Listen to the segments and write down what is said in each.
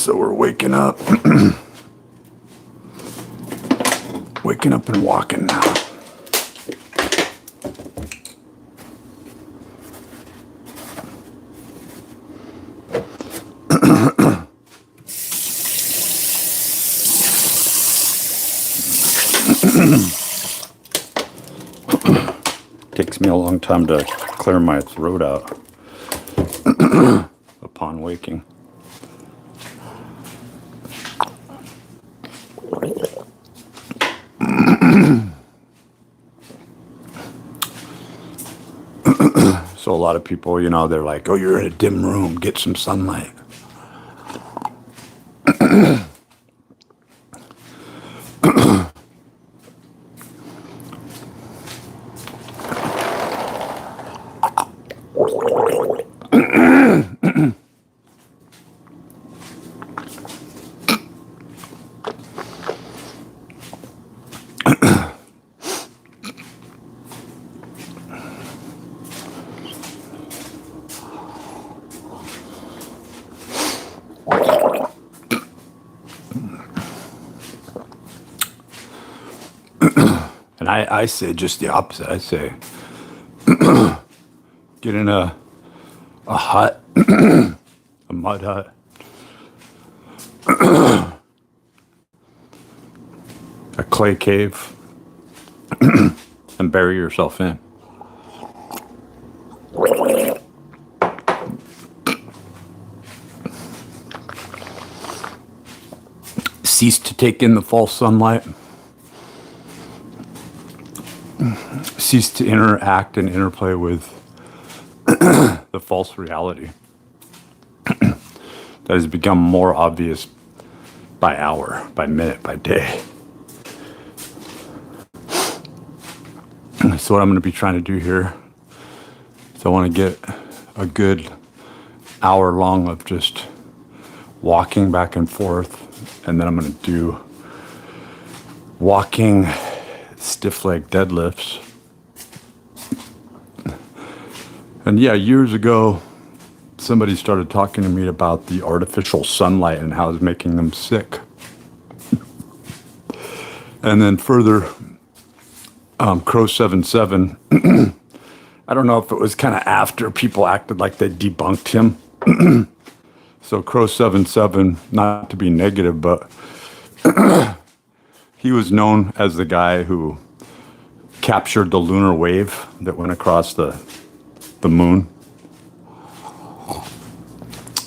So we're waking up. Waking up and walking now. Takes me a long time to clear my throat out upon waking. So a lot of people, you know, they're like, oh, you're in a dim room, get some sunlight. And I say just the opposite. I say, get in a hut, a mud hut, a clay cave, and bury yourself in. Cease to take in the false sunlight. Cease to interact and interplay with the false reality that has become more obvious by hour, by minute, by day. So what I'm going to be trying to do here is I want to get a good hour long of just walking back and forth, and then I'm going to do walking stiff leg deadlifts. And yeah, years ago, somebody started talking to me about the artificial sunlight and how it's making them sick. And then further, Crow 77, I don't know if it was kind of after people acted like they debunked him. So Crow 77, not to be negative, but he was known as the guy who captured the lunar wave that went across the moon.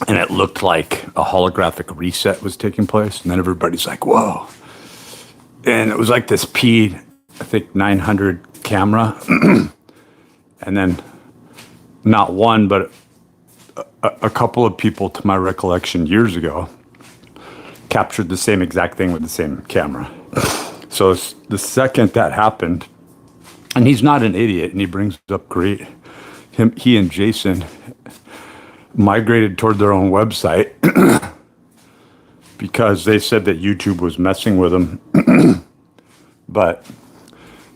And it looked like a holographic reset was taking place. And then everybody's like, whoa. And it was like this I think 900 camera. And then not one, but a couple of people, to my recollection, years ago, captured the same exact thing with the same camera. So the second that happened, and he's not an idiot, and he brings up great. He and Jason migrated toward their own website because they said that YouTube was messing with them. But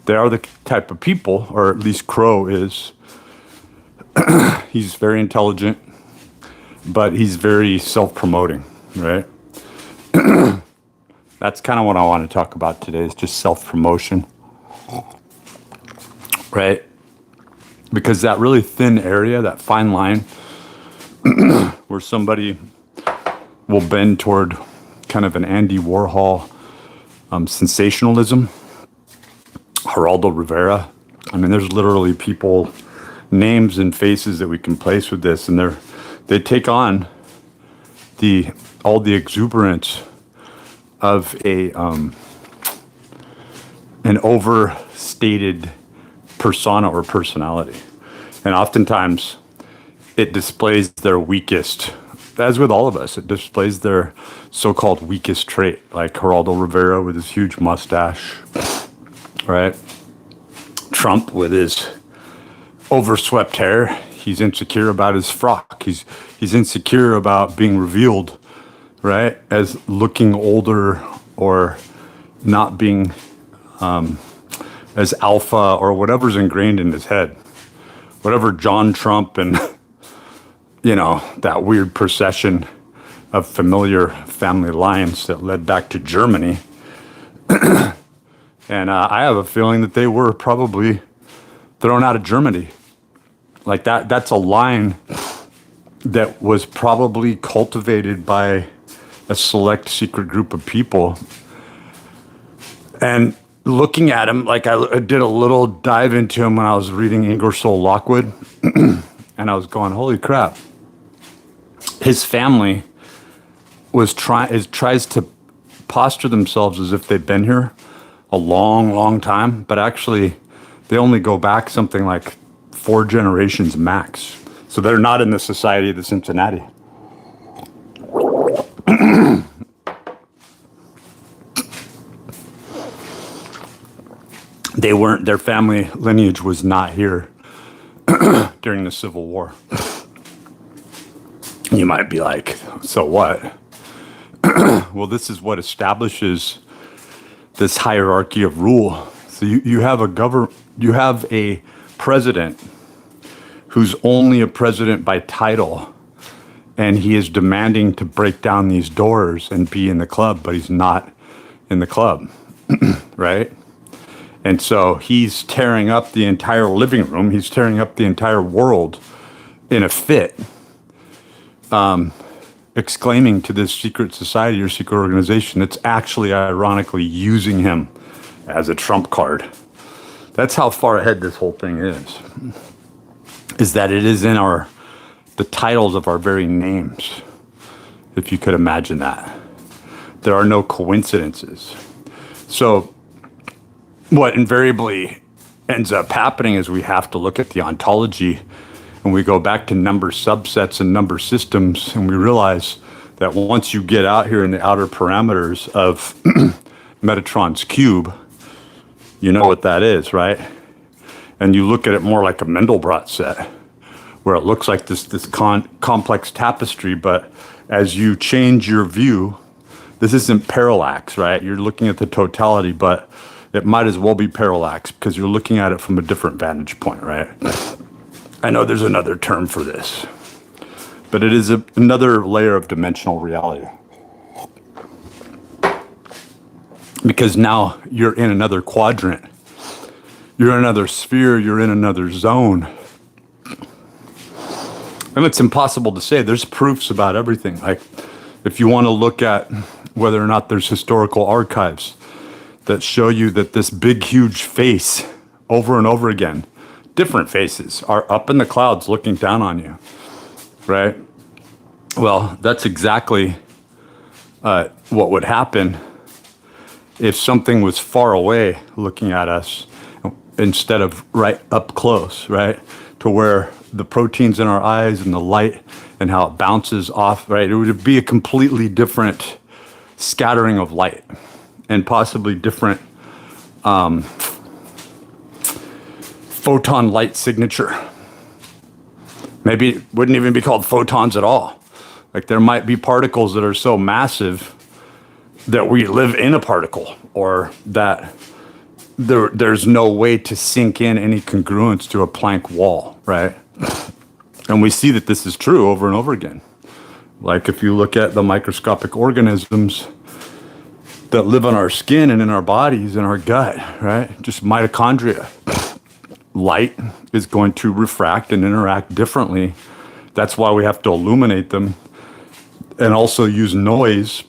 they are the type of people, or at least Crow is, he's very intelligent, but he's very self-promoting, right? That's kind of what I want to talk about today, is just self-promotion, right? Because that really thin area, that fine line, where somebody will bend toward kind of an Andy Warhol sensationalism, Geraldo Rivera. I mean, there's literally people, names and faces that we can place with this, and they take on all the exuberance of an overstated persona or personality. And oftentimes it displays their weakest, as with all of us, it displays their so-called weakest trait, like Geraldo Rivera with his huge mustache, right? Trump with his overswept hair. He's insecure about his frock. He's insecure about being revealed, right, as looking older or not being as alpha, or whatever's ingrained in his head. Whatever John Trump and, you know, that weird procession of familiar family lines that led back to Germany. And I have a feeling that they were probably thrown out of Germany. Like that's a line that was probably cultivated by a select secret group of people. And looking at him, like I did a little dive into him when I was reading Ingersoll Lockwood, and I was going, holy crap. His family tries to posture themselves as if they've been here a long, long time, but actually they only go back something like 4 generations max. So they're not in the Society of the Cincinnati. They weren't, their family lineage was not here during the Civil War. You might be like, so what? Well, this is what establishes this hierarchy of rule. So you have a president who's only a president by title, and he is demanding to break down these doors and be in the club, but he's not in the club, right? And so he's tearing up the entire living room. He's tearing up the entire world in a fit, exclaiming to this secret society or secret organization that's actually ironically using him as a trump card. That's how far ahead this whole thing is that it is in the titles of our very names, if you could imagine that. There are no coincidences. So what invariably ends up happening is we have to look at the ontology, and we go back to number subsets and number systems, and we realize that once you get out here in the outer parameters of Metatron's cube, you know what that is, right? And you look at it more like a Mandelbrot set, where it looks like this complex tapestry, but as you change your view, this isn't parallax, right? You're looking at the totality, but it might as well be parallax because you're looking at it from a different vantage point, right? I know there's another term for this, but it is another layer of dimensional reality. Because now you're in another quadrant. You're in another sphere. You're in another zone. And it's impossible to say. There's proofs about everything. Like, if you want to look at whether or not there's historical archives that show you that this big, huge face over and over again, different faces, are up in the clouds looking down on you, right? Well, that's exactly what would happen if something was far away looking at us instead of right up close, right? To where the proteins in our eyes and the light and how it bounces off, right? It would be a completely different scattering of light and possibly different photon light signature. Maybe it wouldn't even be called photons at all. Like, there might be particles that are so massive that we live in a particle, or that there's no way to sink in any congruence to a Planck wall, right? And we see that this is true over and over again. Like, if you look at the microscopic organisms that live on our skin and in our bodies and our gut, right? Just mitochondria. Light is going to refract and interact differently. That's why we have to illuminate them and also use noise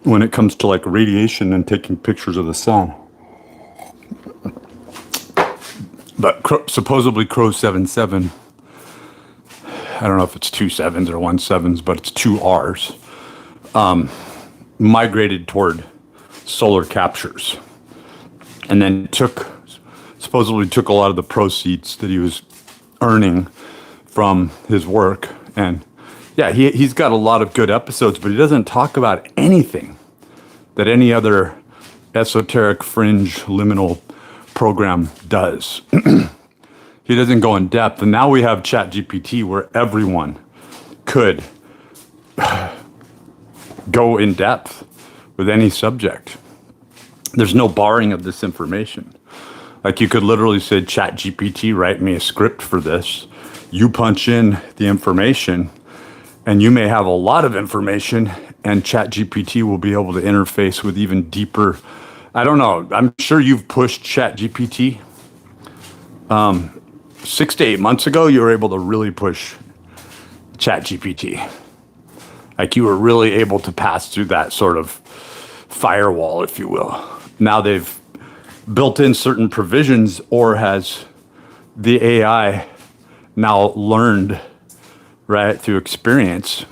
when it comes to like radiation and taking pictures of the sun. But supposedly Crow 77, I don't know if it's 2 7s or 1 7s, but it's 2 R's, migrated toward solar captures, and then supposedly took a lot of the proceeds that he was earning from his work. And yeah, he's got a lot of good episodes, but he doesn't talk about anything that any other esoteric fringe liminal program does. He doesn't go in depth. And now we have ChatGPT, where everyone could go in depth with any subject. There's no barring of this information. Like, you could literally say, ChatGPT, write me a script for this. You punch in the information, And you may have a lot of information, and ChatGPT will be able to interface with even deeper. I don't know. I'm sure you've pushed ChatGPT. 6 to 8 months ago, you were able to really push ChatGPT. Like you were really able to pass through that sort of firewall, if you will. Now they've built in certain provisions, or has the AI now learned, right, through experience.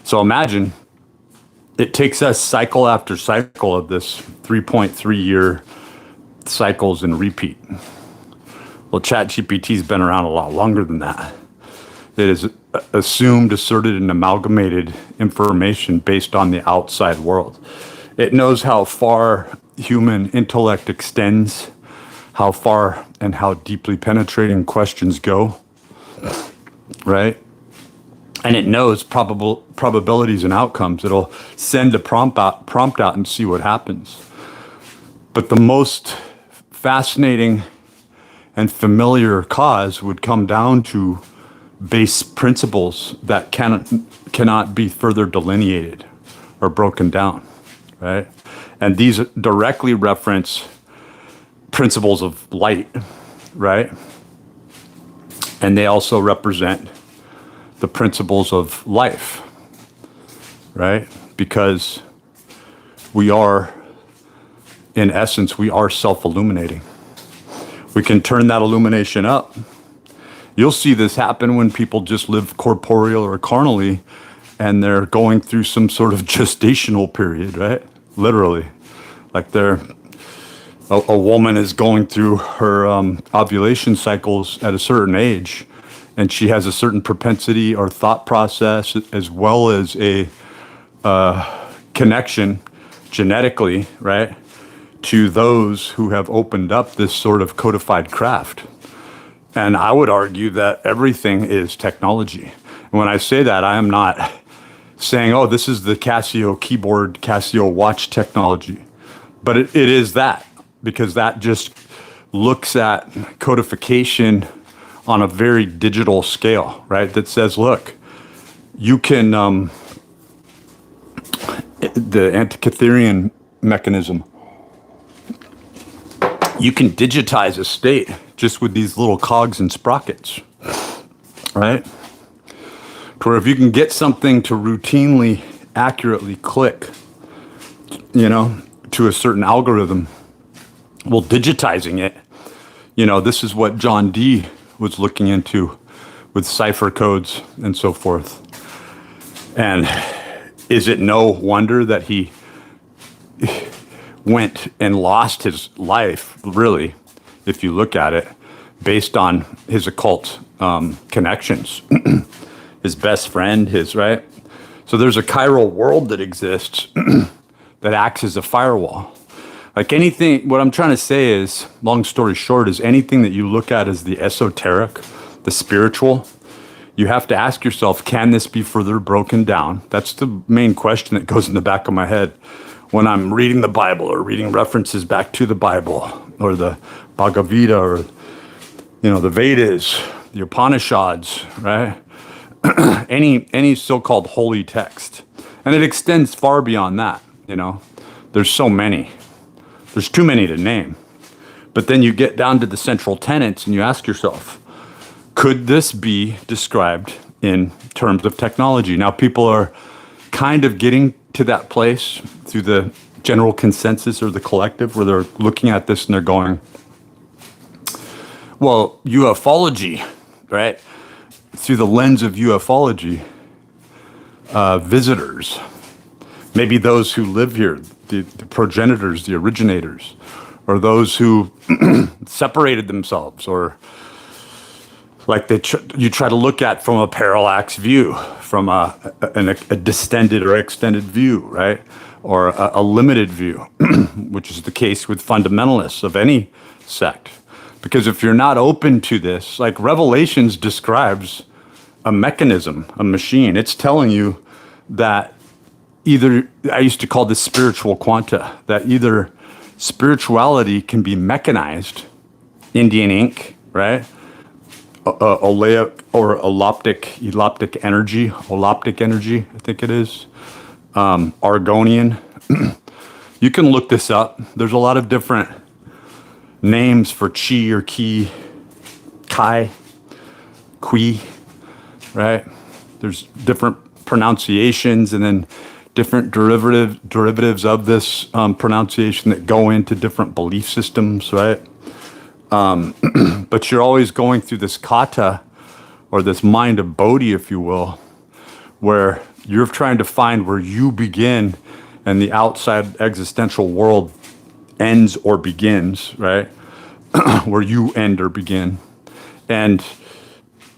So imagine it takes us cycle after cycle of this 3.3 year cycles and repeat. Well, ChatGPT's been around a lot longer than that. It is assumed, asserted, and amalgamated information based on the outside world. It knows how far human intellect extends, how far and how deeply penetrating questions go, right? And it knows probabilities and outcomes. It'll send a prompt out and see what happens. But the most fascinating and familiar cause would come down to base principles that cannot be further delineated or broken down, right? And these directly reference principles of light, right? And they also represent the principles of life, right? Because we are, in essence, we are self-illuminating. We can turn that illumination up. You'll see this happen when people just live corporeal or carnally, and they're going through some sort of gestational period, right? Literally. Like a woman is going through her ovulation cycles at a certain age, and she has a certain propensity or thought process, as well as a connection genetically, right, to those who have opened up this sort of codified craft. And I would argue that everything is technology. And when I say that, I am not saying, oh, this is the Casio keyboard, Casio watch technology. But it is that, because that just looks at codification on a very digital scale, right? That says, look, you can, the Antikytherian mechanism, you can digitize a state just with these little cogs and sprockets, right? To where if you can get something to routinely, accurately click, to a certain algorithm, well, digitizing it, this is what John Dee was looking into with cipher codes and so forth. And is it no wonder that he went and lost his life, really, if you look at it, based on his occult connections, his best friend, right? So there's a chiral world that exists that acts as a firewall. Like anything, what I'm trying to say is, long story short, is anything that you look at as the esoteric, the spiritual, you have to ask yourself, can this be further broken down? That's the main question that goes in the back of my head when I'm reading the Bible or reading references back to the Bible or the Bhagavad Gita or, the Vedas, the Upanishads, right? any so-called holy text. And it extends far beyond that, There's so many. There's too many to name. But then you get down to the central tenets and you ask yourself, could this be described in terms of technology? Now, people are kind of getting to that place through the general consensus or the collective where they're looking at this and they're going, well, ufology, right? Through the lens of ufology, visitors, maybe those who live here, the progenitors, the originators, or those who separated themselves, or like you try to look at from a parallax view, from a distended or extended view, right? Or a limited view, which is the case with fundamentalists of any sect. Because if you're not open to this, like Revelations describes a mechanism, a machine, it's telling you that either, I used to call this spiritual quanta, that either spirituality can be mechanized, Indian ink, right? oleic or eloptic energy, I think it is, Argonian. You can look this up. There's a lot of different names for chi or ki, kai, qui, right? There's different pronunciations and then different derivatives of this pronunciation that go into different belief systems, right? But you're always going through this kata, or this mind of Bodhi, if you will, where you're trying to find where you begin and the outside existential world ends or begins, right? Where you end or begin. And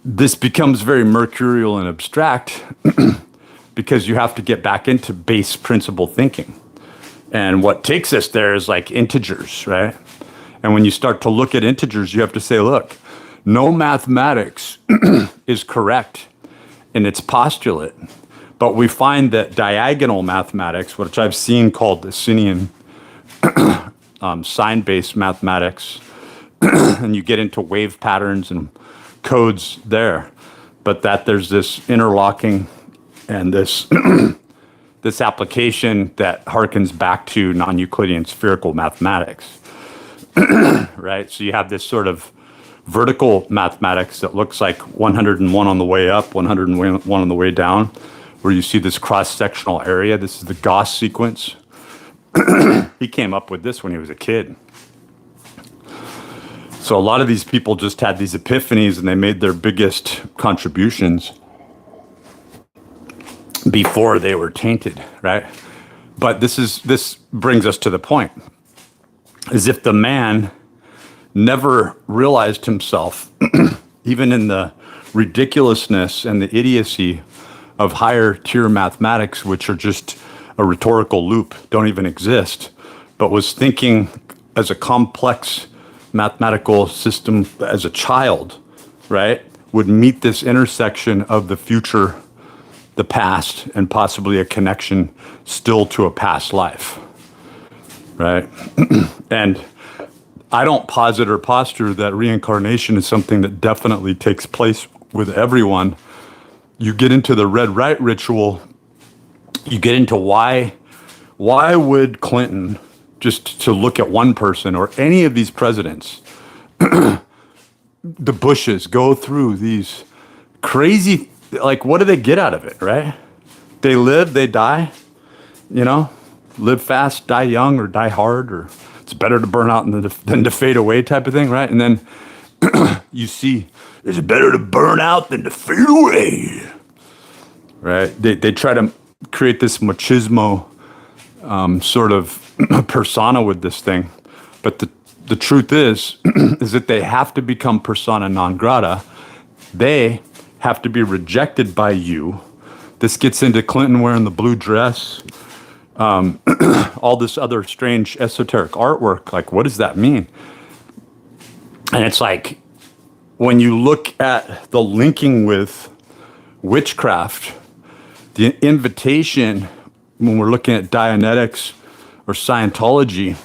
this becomes very mercurial and abstract because you have to get back into base principle thinking. And what takes us there is like integers, right? And when you start to look at integers, you have to say, look, no mathematics is correct in its postulate. But we find that diagonal mathematics, which I've seen called the Sinian sign-based mathematics, and you get into wave patterns and codes there, but that there's this interlocking and this this application that harkens back to non-Euclidean spherical mathematics, right? So you have this sort of vertical mathematics that looks like 101 on the way up, 101 on the way down, where you see this cross-sectional area. This is the Gauss sequence. He came up with this when he was a kid. So a lot of these people just had these epiphanies and they made their biggest contributions before they were tainted, right? But this brings us to the point, as if the man never realized himself, even in the ridiculousness and the idiocy of higher tier mathematics, which are just a rhetorical loop, don't even exist, but was thinking as a complex mathematical system as a child, right, would meet this intersection of the future, the past, and possibly a connection still to a past life, right? And I don't posit or posture that reincarnation is something that definitely takes place with everyone. You get into the red right ritual, you get into why would Clinton, just to look at one person, or any of these presidents, the Bushes, go through these crazy, like, what do they get out of it, right? They live, they die, you know, live fast, die young, or die hard, or it's better to burn out than to fade away type of thing, right? And then you see, it's better to burn out than to fade away, right? They try to create this machismo sort of persona with this thing. But the truth is that they have to become persona non grata. They have to be rejected by you. This gets into Clinton wearing the blue dress, all this other strange esoteric artwork. Like, what does that mean? And it's like, when you look at the linking with witchcraft, the invitation, when we're looking at Dianetics or Scientology,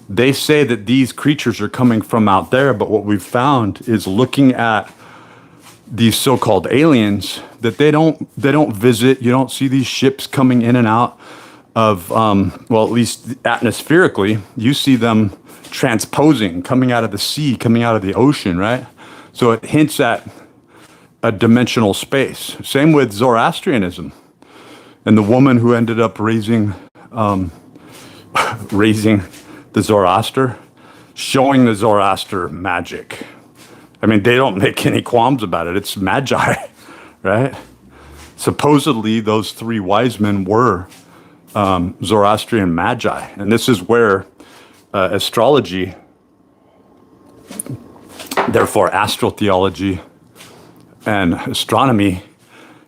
they say that these creatures are coming from out there, but what we've found is, looking at these so-called aliens, that they don't visit. You don't see these ships coming in and out of, well, at least atmospherically, you see them transposing, coming out of the sea, coming out of the ocean, right? So it hints at a dimensional space. Same with Zoroastrianism, and the woman who ended up raising the Zoroaster, showing the Zoroaster magic. I mean, they don't make any qualms about it. It's magi, right? Supposedly, those three wise men were Zoroastrian magi. And this is where astrology, therefore astrotheology and astronomy,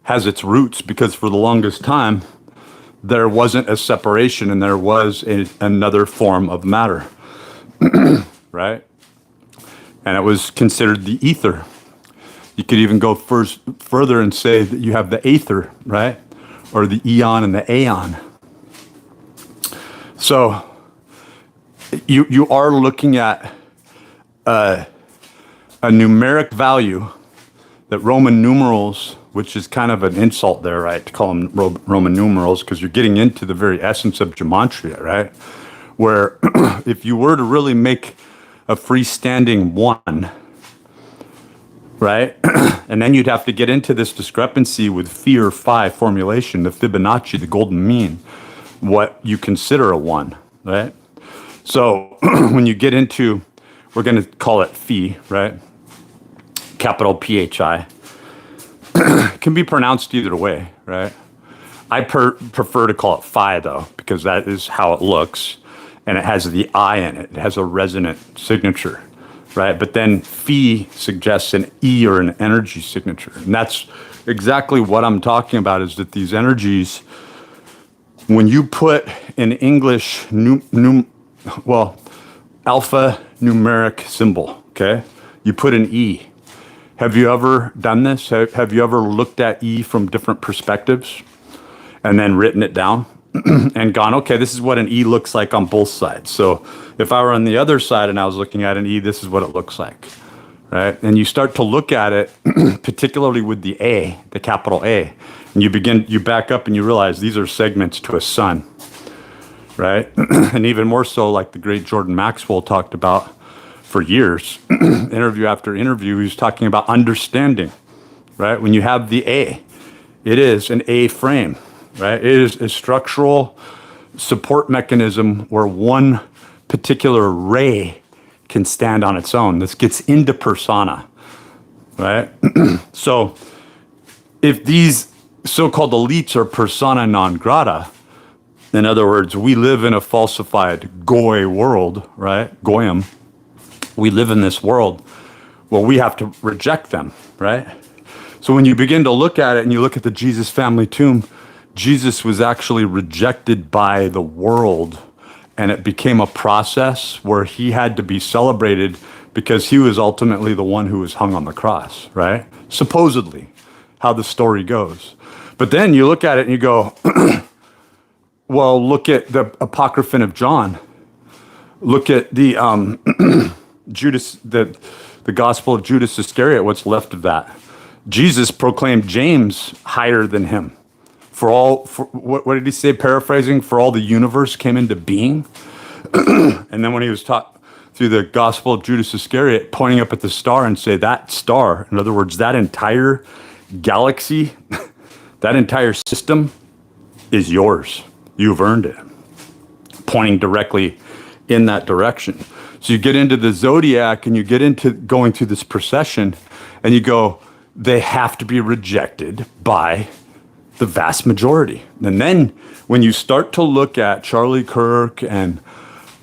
has its roots, because for the longest time, there wasn't a separation and there was another form of matter, right? And it was considered the ether. You could even go further and say that you have the aether, right? Or the eon and the aeon. So you are looking at a numeric value that Roman numerals, which is kind of an insult there, right, to call them Roman numerals, because you're getting into the very essence of gematria, right? Where if you were to really make a freestanding 1, right, and then you'd have to get into this discrepancy with phi or phi formulation, the Fibonacci, the golden mean, what you consider a 1, right? So when you get into, we're going to call it phi, right? Capital PHI. It can be pronounced either way, right? I prefer to call it phi, though, because that is how it looks, and it has the I in it. It has a resonant signature, right? But then phi suggests an E or an energy signature, and that's exactly what I'm talking about, is that these energies, when you put in English, alpha numeric symbol, okay? You put an E. Have you ever done this? Have you ever looked at E from different perspectives and then written it down and gone, okay, this is what an E looks like on both sides. So if I were on the other side and I was looking at an E, this is what it looks like, right? And you start to look at it, particularly with the A, the capital A, and you back up and you realize these are segments to a sun, right? And even more so, like the great Jordan Maxwell talked about for years, interview after interview, he's talking about understanding, right? When you have the A, it is an A frame, right? It is a structural support mechanism where one particular ray can stand on its own. This gets into persona, right? So if these so-called elites are persona non grata, in other words, we live in a falsified goy world, right? Goyim. We live in this world. Well, we have to reject them, right? So when you begin to look at it and you look at the Jesus family tomb, Jesus was actually rejected by the world, and it became a process where he had to be celebrated because he was ultimately the one who was hung on the cross, right? Supposedly, how the story goes. But then you look at it and you go, well, look at the Apocryphon of John. Look at the Judas, the Gospel of Judas Iscariot, what's left of that. Jesus proclaimed James higher than him. What did he say, paraphrasing? For all the universe came into being. And then when he was taught through the Gospel of Judas Iscariot, pointing up at the star and say, that star, in other words, that entire galaxy, that entire system is yours. You've earned it. Pointing directly in that direction. So you get into the zodiac and you get into going through this procession and you go, they have to be rejected by the vast majority. And then when you start to look at Charlie Kirk and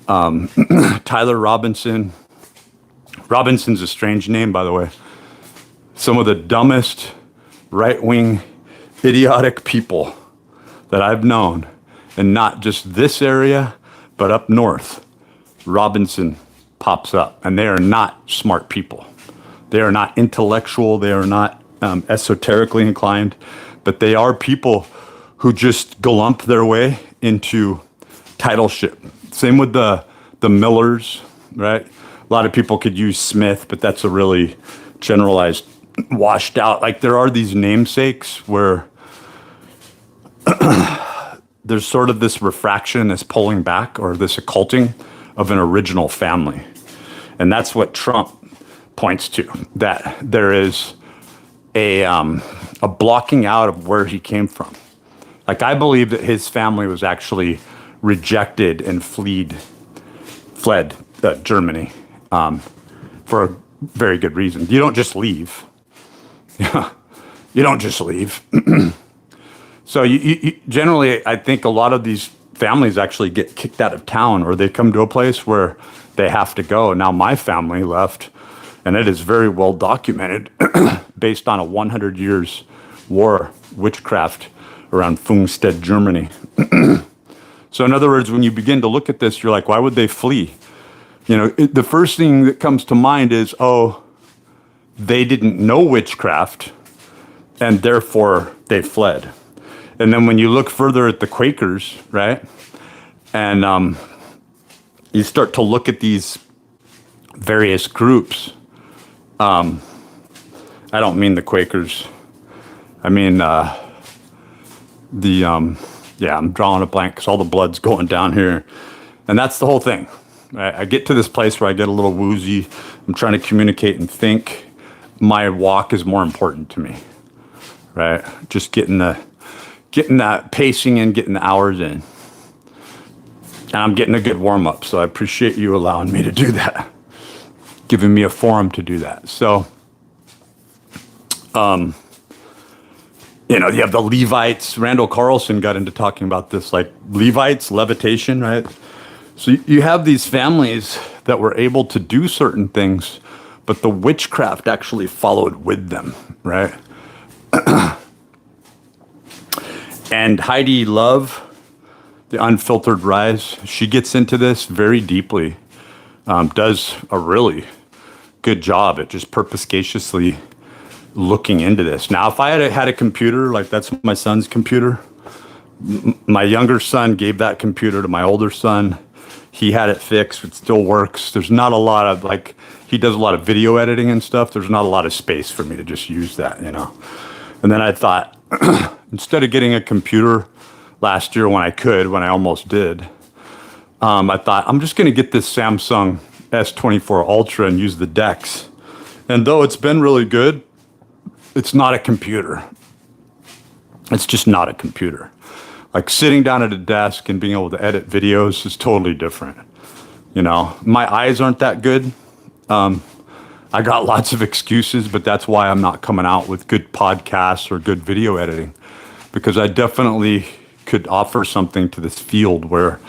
Tyler Robinson, Robinson's a strange name, by the way, some of the dumbest right-wing idiotic people that I've known, and not just this area, but up north, Robinson pops up, and they are not smart people. They are not intellectual. They are not esoterically inclined, but they are people who just glump their way into titleship. Same with the Millers, right? A lot of people could use Smith, but that's a really generalized, washed out. Like there are these namesakes where there's sort of this refraction, this pulling back, or this occulting of an original family. And that's what Trump points to, that there is a blocking out of where he came from. Like I believe that his family was actually rejected and fled Germany for a very good reason. You don't just leave. You don't just leave. So you generally, I think a lot of these families actually get kicked out of town, or they come to a place where they have to go. Now my family left, and it is very well documented based on a 100 years war, witchcraft around Pfungstedt, Germany. So in other words, when you begin to look at this, you're like, why would they flee? You know, the first thing that comes to mind is, oh, they didn't know witchcraft, and therefore they fled. And then when you look further at the Quakers, right, and you start to look at these various groups, I don't mean the Quakers. I mean yeah, I'm drawing a blank because all the blood's going down here. And that's the whole thing. I get to this place where I get a little woozy. I'm trying to communicate and think. My walk is more important to me, right? Just getting that pacing in, getting the hours in. And I'm getting a good warm up. So I appreciate you allowing me to do that, giving me a forum to do that. So, you have the Levites. Randall Carlson got into talking about this, like Levites, levitation, right? So you have these families that were able to do certain things, but the witchcraft actually followed with them, right? And Heidi Love, The Unfiltered Rise, she gets into this very deeply, does a really good job at just purposaciously looking into this. Now, if I had a computer, like that's my son's computer, my younger son gave that computer to my older son. He had it fixed. It still works. There's not a lot of, like, he does a lot of video editing and stuff. There's not a lot of space for me to just use that, And then I thought, instead of getting a computer last year when I almost did, I thought, I'm just going to get this Samsung S24 Ultra and use the DeX. And though it's been really good, it's not a computer. It's just not a computer. Like sitting down at a desk and being able to edit videos is totally different. My eyes aren't that good. I got lots of excuses, but that's why I'm not coming out with good podcasts or good video editing, because I definitely could offer something to this field where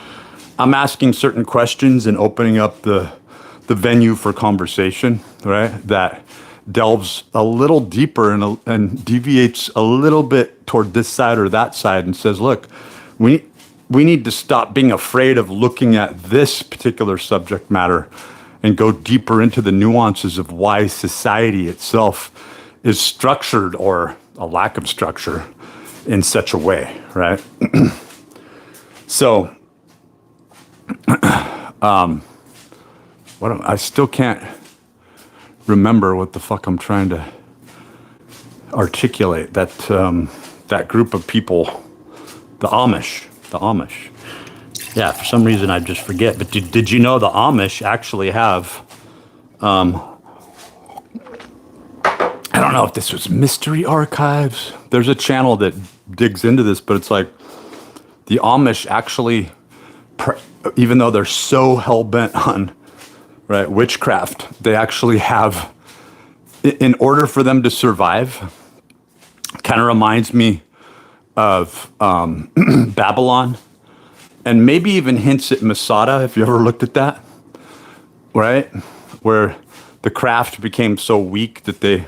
I'm asking certain questions and opening up the venue for conversation, right? That delves a little deeper and deviates a little bit toward this side or that side and says, look, we need to stop being afraid of looking at this particular subject matter and go deeper into the nuances of why society itself is structured, or a lack of structure, in such a way, right? So, I still can't remember what the fuck I'm trying to articulate. That group of people, the Amish. Yeah, for some reason I just forget. But did you know the Amish actually have, I don't know if this was Mystery Archives. There's a channel that digs into this, but it's like the Amish actually, even though they're so hell-bent on, right, witchcraft, they actually have, in order for them to survive, kind of reminds me of Babylon, and maybe even hints at Masada, if you ever looked at that, right? Where the craft became so weak that they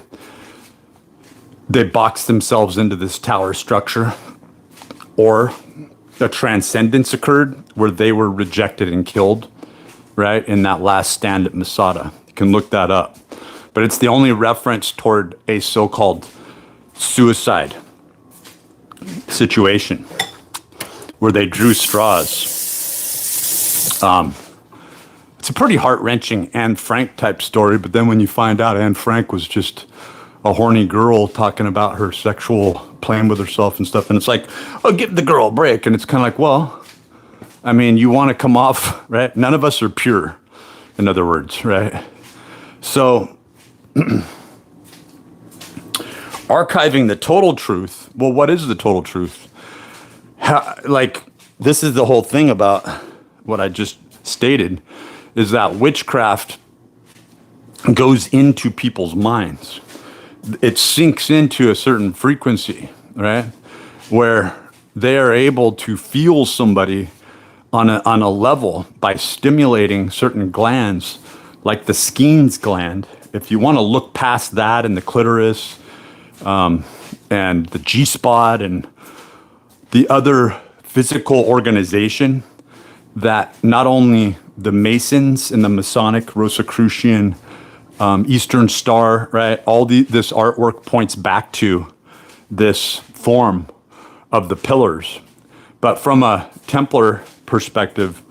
boxed themselves into this tower structure, or a transcendence occurred where they were rejected and killed, right? In that last stand at Masada. You can look that up. But it's the only reference toward a so-called suicide situation where they drew straws. It's a pretty heart-wrenching Anne Frank type story, but then when you find out Anne Frank was just a horny girl talking about her sexual playing with herself and stuff, and it's like, oh, give the girl a break. And it's kind of like, well, I mean, you want to come off, right? None of us are pure, in other words, right? So archiving the total truth, well, what is the total truth? This is the whole thing about what I just stated, is that witchcraft goes into people's minds. It sinks into a certain frequency, right? Where they are able to feel somebody on a level by stimulating certain glands, like the Skene's gland. If you want to look past that and the clitoris, and the G-spot and the other physical organization that not only the Masons and the Masonic Rosicrucian Eastern Star, right? This artwork points back to this form of the pillars. But from a Templar perspective,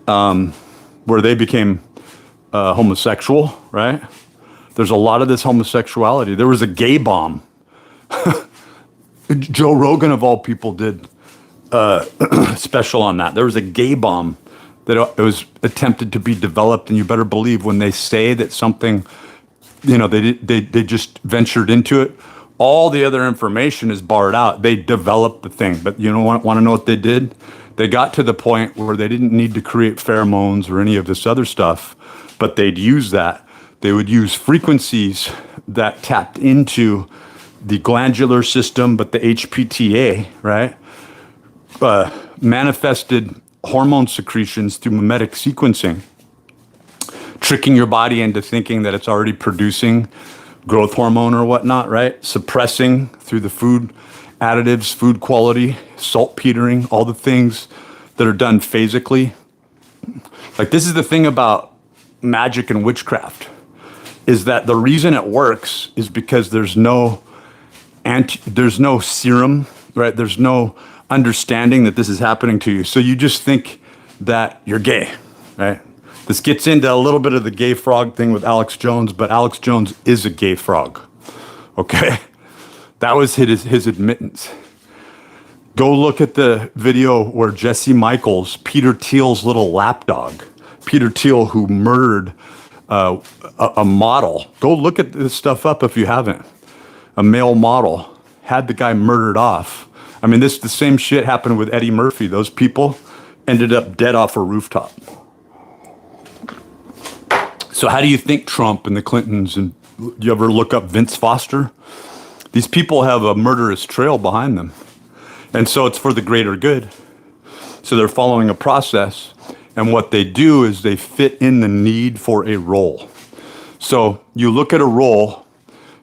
where they became homosexual, right? There's a lot of this homosexuality. There was a gay bomb. Joe Rogan, of all people, did special on that. There was a gay bomb that it was attempted to be developed, and you better believe when they say that something, they just ventured into it, all the other information is barred out. They developed the thing, but want to know what they did? They got to the point where they didn't need to create pheromones or any of this other stuff, but they'd use that. They would use frequencies that tapped into the glandular system, but the HPTA, right, manifested hormone secretions through mimetic sequencing, tricking your body into thinking that it's already producing growth hormone or whatnot, right? Suppressing through the food additives, food quality, saltpetering, all the things that are done physically. Like, this is the thing about magic and witchcraft, is that the reason it works is because there's no serum, right? There's no understanding that this is happening to you. So you just think that you're gay, right? This gets into a little bit of the gay frog thing with Alex Jones, but Alex Jones is a gay frog, okay? That was his admittance. Go look at the video where Jesse Michaels, Peter Thiel's little lapdog, Peter Thiel, who murdered a model. Go look at this stuff up if you haven't. A male model had the guy murdered off. I mean, the same shit happened with Eddie Murphy. Those people ended up dead off a rooftop. So how do you think Trump and the Clintons, and you ever look up Vince Foster? These people have a murderous trail behind them. And so it's for the greater good. So they're following a process. And what they do is they fit in the need for a role. So you look at a role.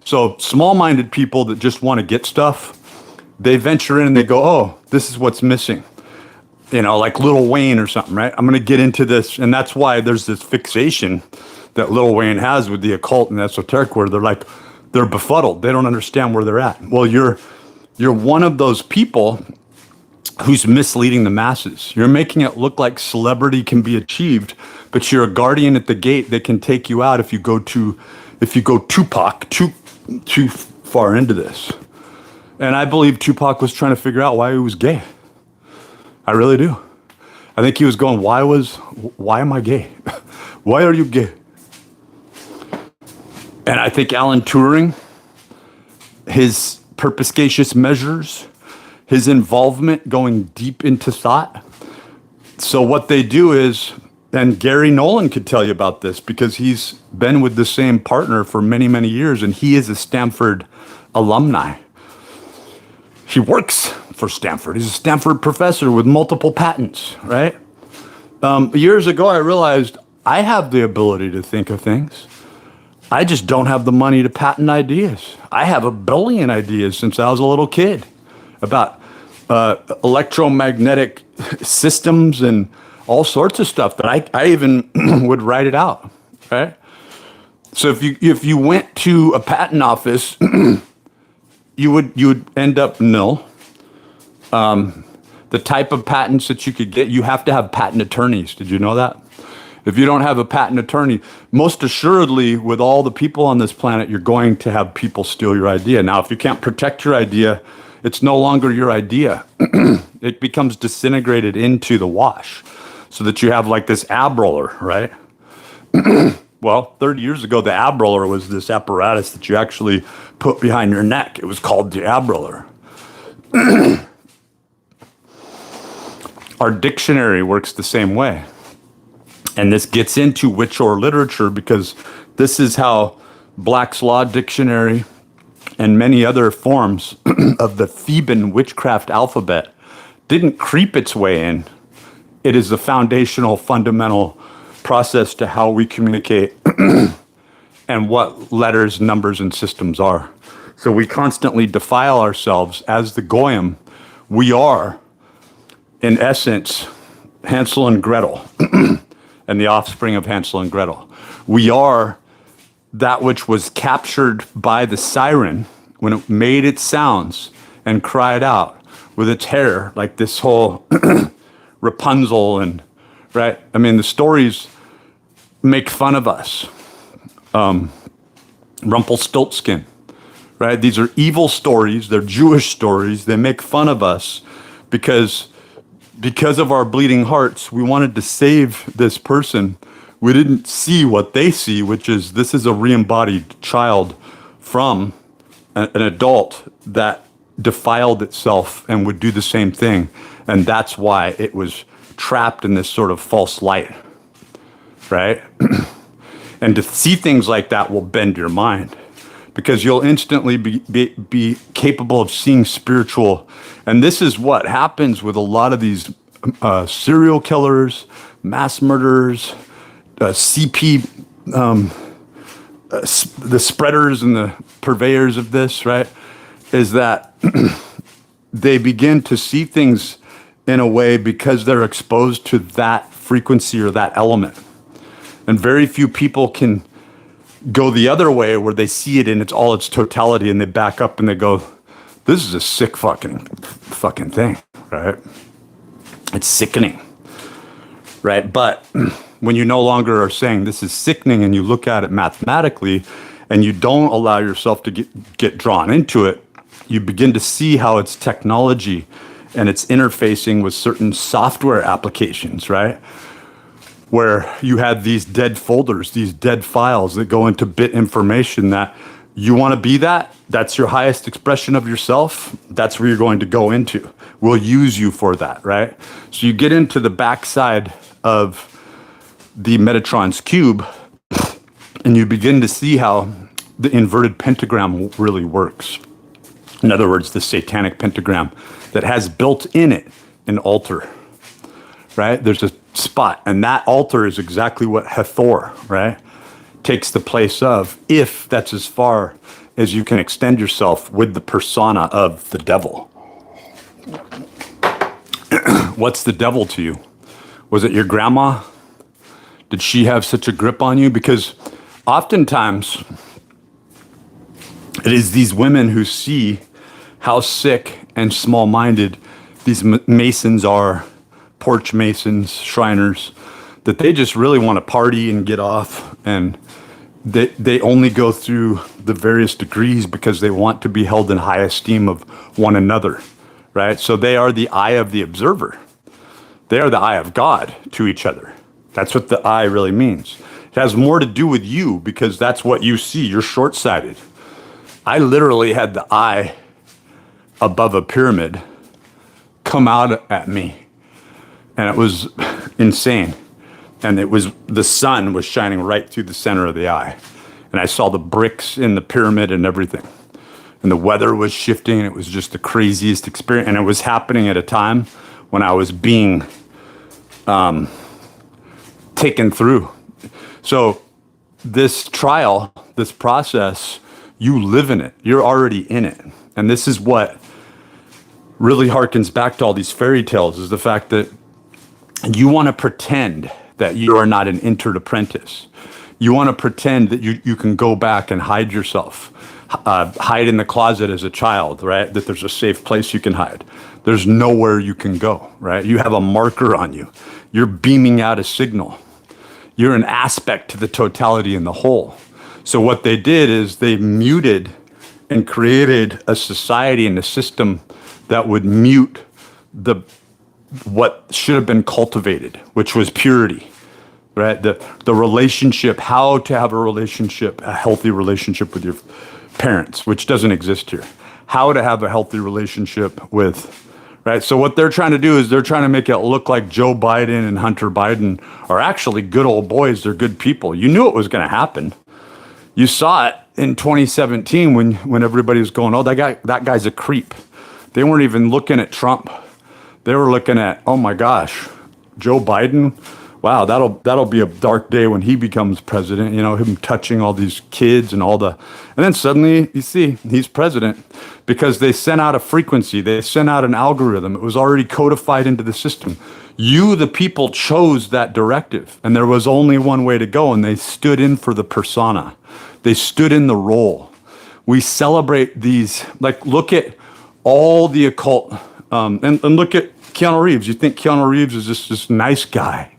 So small-minded people that just want to get stuff, they venture in and they go, oh, this is what's missing. Like Lil Wayne or something, right? I'm going to get into this. And that's why there's this fixation that Lil Wayne has with the occult and esoteric, where they're befuddled. They don't understand where they're at. Well, you're one of those people who's misleading the masses. You're making it look like celebrity can be achieved, but you're a guardian at the gate that can take you out if you go Tupac too far into this. And I believe Tupac was trying to figure out why he was gay. I really do. I think he was going, why am I gay? Why are you gay? And I think Alan Turing, his perspicacious measures, his involvement going deep into thought. So what they do is, and Gary Nolan could tell you about this because he's been with the same partner for many, many years, and he is a Stanford alumni. He works for Stanford. He's a Stanford professor with multiple patents, right? Years ago, I realized I have the ability to think of things. I just don't have the money to patent ideas. I have a billion ideas since I was a little kid about electromagnetic systems and all sorts of stuff that I even would write it out, right? So if you went to a patent office, you would end up nil. The type of patents that you could get, you have to have patent attorneys. Did you know that? If you don't have a patent attorney, most assuredly, with all the people on this planet, you're going to have people steal your idea. Now, if you can't protect your idea, it's no longer your idea. It becomes disintegrated into the wash so that you have like this ab roller, right? Well, 30 years ago, the ab roller was this apparatus that you actually put behind your neck. It was called the ab roller. Our dictionary works the same way. And this gets into witch or literature because this is how Black's Law Dictionary and many other forms of the Theban witchcraft alphabet didn't creep its way in. It is the foundational, fundamental process to how we communicate and what letters, numbers, and systems are. So we constantly defile ourselves as the Goyim. We are, in essence, Hansel and Gretel and the offspring of Hansel and Gretel. We are that which was captured by the siren when it made its sounds and cried out with its hair, like this whole Rapunzel and, right? I mean, the stories make fun of us. Rumpelstiltskin, right? These are evil stories. They're Jewish stories. They make fun of us because of our bleeding hearts. We wanted to save this person. We didn't see what they see, which is this is a re-embodied child from an adult that defiled itself and would do the same thing. And that's why it was trapped in this sort of false light, right? And to see things like that will bend your mind because you'll instantly be capable of seeing spiritual. And this is what happens with a lot of these serial killers, mass murderers, CP, the spreaders and the purveyors of this, right? Is that they begin to see things in a way because they're exposed to that frequency or that element. And very few people can go the other way where they see it in its totality and they back up and they go, this is a sick fucking thing, right? It's sickening, right? But when you no longer are saying this is sickening and you look at it mathematically and you don't allow yourself to get drawn into it, you begin to see how it's technology and it's interfacing with certain software applications, right? Where you had these dead folders, these dead files that go into bit information that you want to be that's your highest expression of yourself, that's where you're going to go into. We'll use you for that, right? So you get into the backside of the Metatron's cube and you begin to see how the inverted pentagram really works. In other words, the satanic pentagram that has built in it an altar, right? There's a spot, and that altar is exactly what Hathor, right, takes the place of, if that's as far as you can extend yourself with the persona of the devil. What's the devil to you? Was it your grandma? Did she have such a grip on you? Because oftentimes it is these women who see how sick and small-minded these masons are, porch masons, Shriners, that they just really want to party and get off, and they only go through the various degrees because they want to be held in high esteem of one another, right? So they are the eye of the observer. They are the eye of God to each other. That's what the eye really means. It has more to do with you because that's what you see. You're short-sighted. I literally had the eye above a pyramid come out at me, and it was insane. And the sun was shining right through the center of the eye. And I saw the bricks in the pyramid and everything. And the weather was shifting, and it was just the craziest experience. And it was happening at a time when I was being taken through. So this trial, this process, you live in it. You're already in it. And this is what really harkens back to all these fairy tales, is the fact that you want to pretend that you are not an entered apprentice. You want to pretend that you can go back and hide yourself, hide in the closet as a child, right? That there's a safe place you can hide. There's nowhere you can go, right? You have a marker on you. You're beaming out a signal. You're an aspect to the totality and the whole. So what they did is they muted and created a society and a system that would mute what should have been cultivated, which was purity, right? The relationship, how to have a healthy relationship with your parents, which doesn't exist here. How to have a healthy relationship with, right? So what they're trying to do is they're trying to make it look like Joe Biden and Hunter Biden are actually good old boys. They're good people. You knew it was going to happen. You saw it in 2017 when everybody was going, oh, that guy's a creep. They weren't even looking at Trump. They were looking at, oh my gosh, Joe Biden. Wow, that'll be a dark day when he becomes president. You know, him touching all these kids and and then suddenly you see he's president because they sent out a frequency. They sent out an algorithm. It was already codified into the system. You, the people, chose that directive, and there was only one way to go, and they stood in for the persona. They stood in the role. We celebrate these, like, look at all the occult, and look at Keanu Reeves. You think Keanu Reeves is just this nice guy,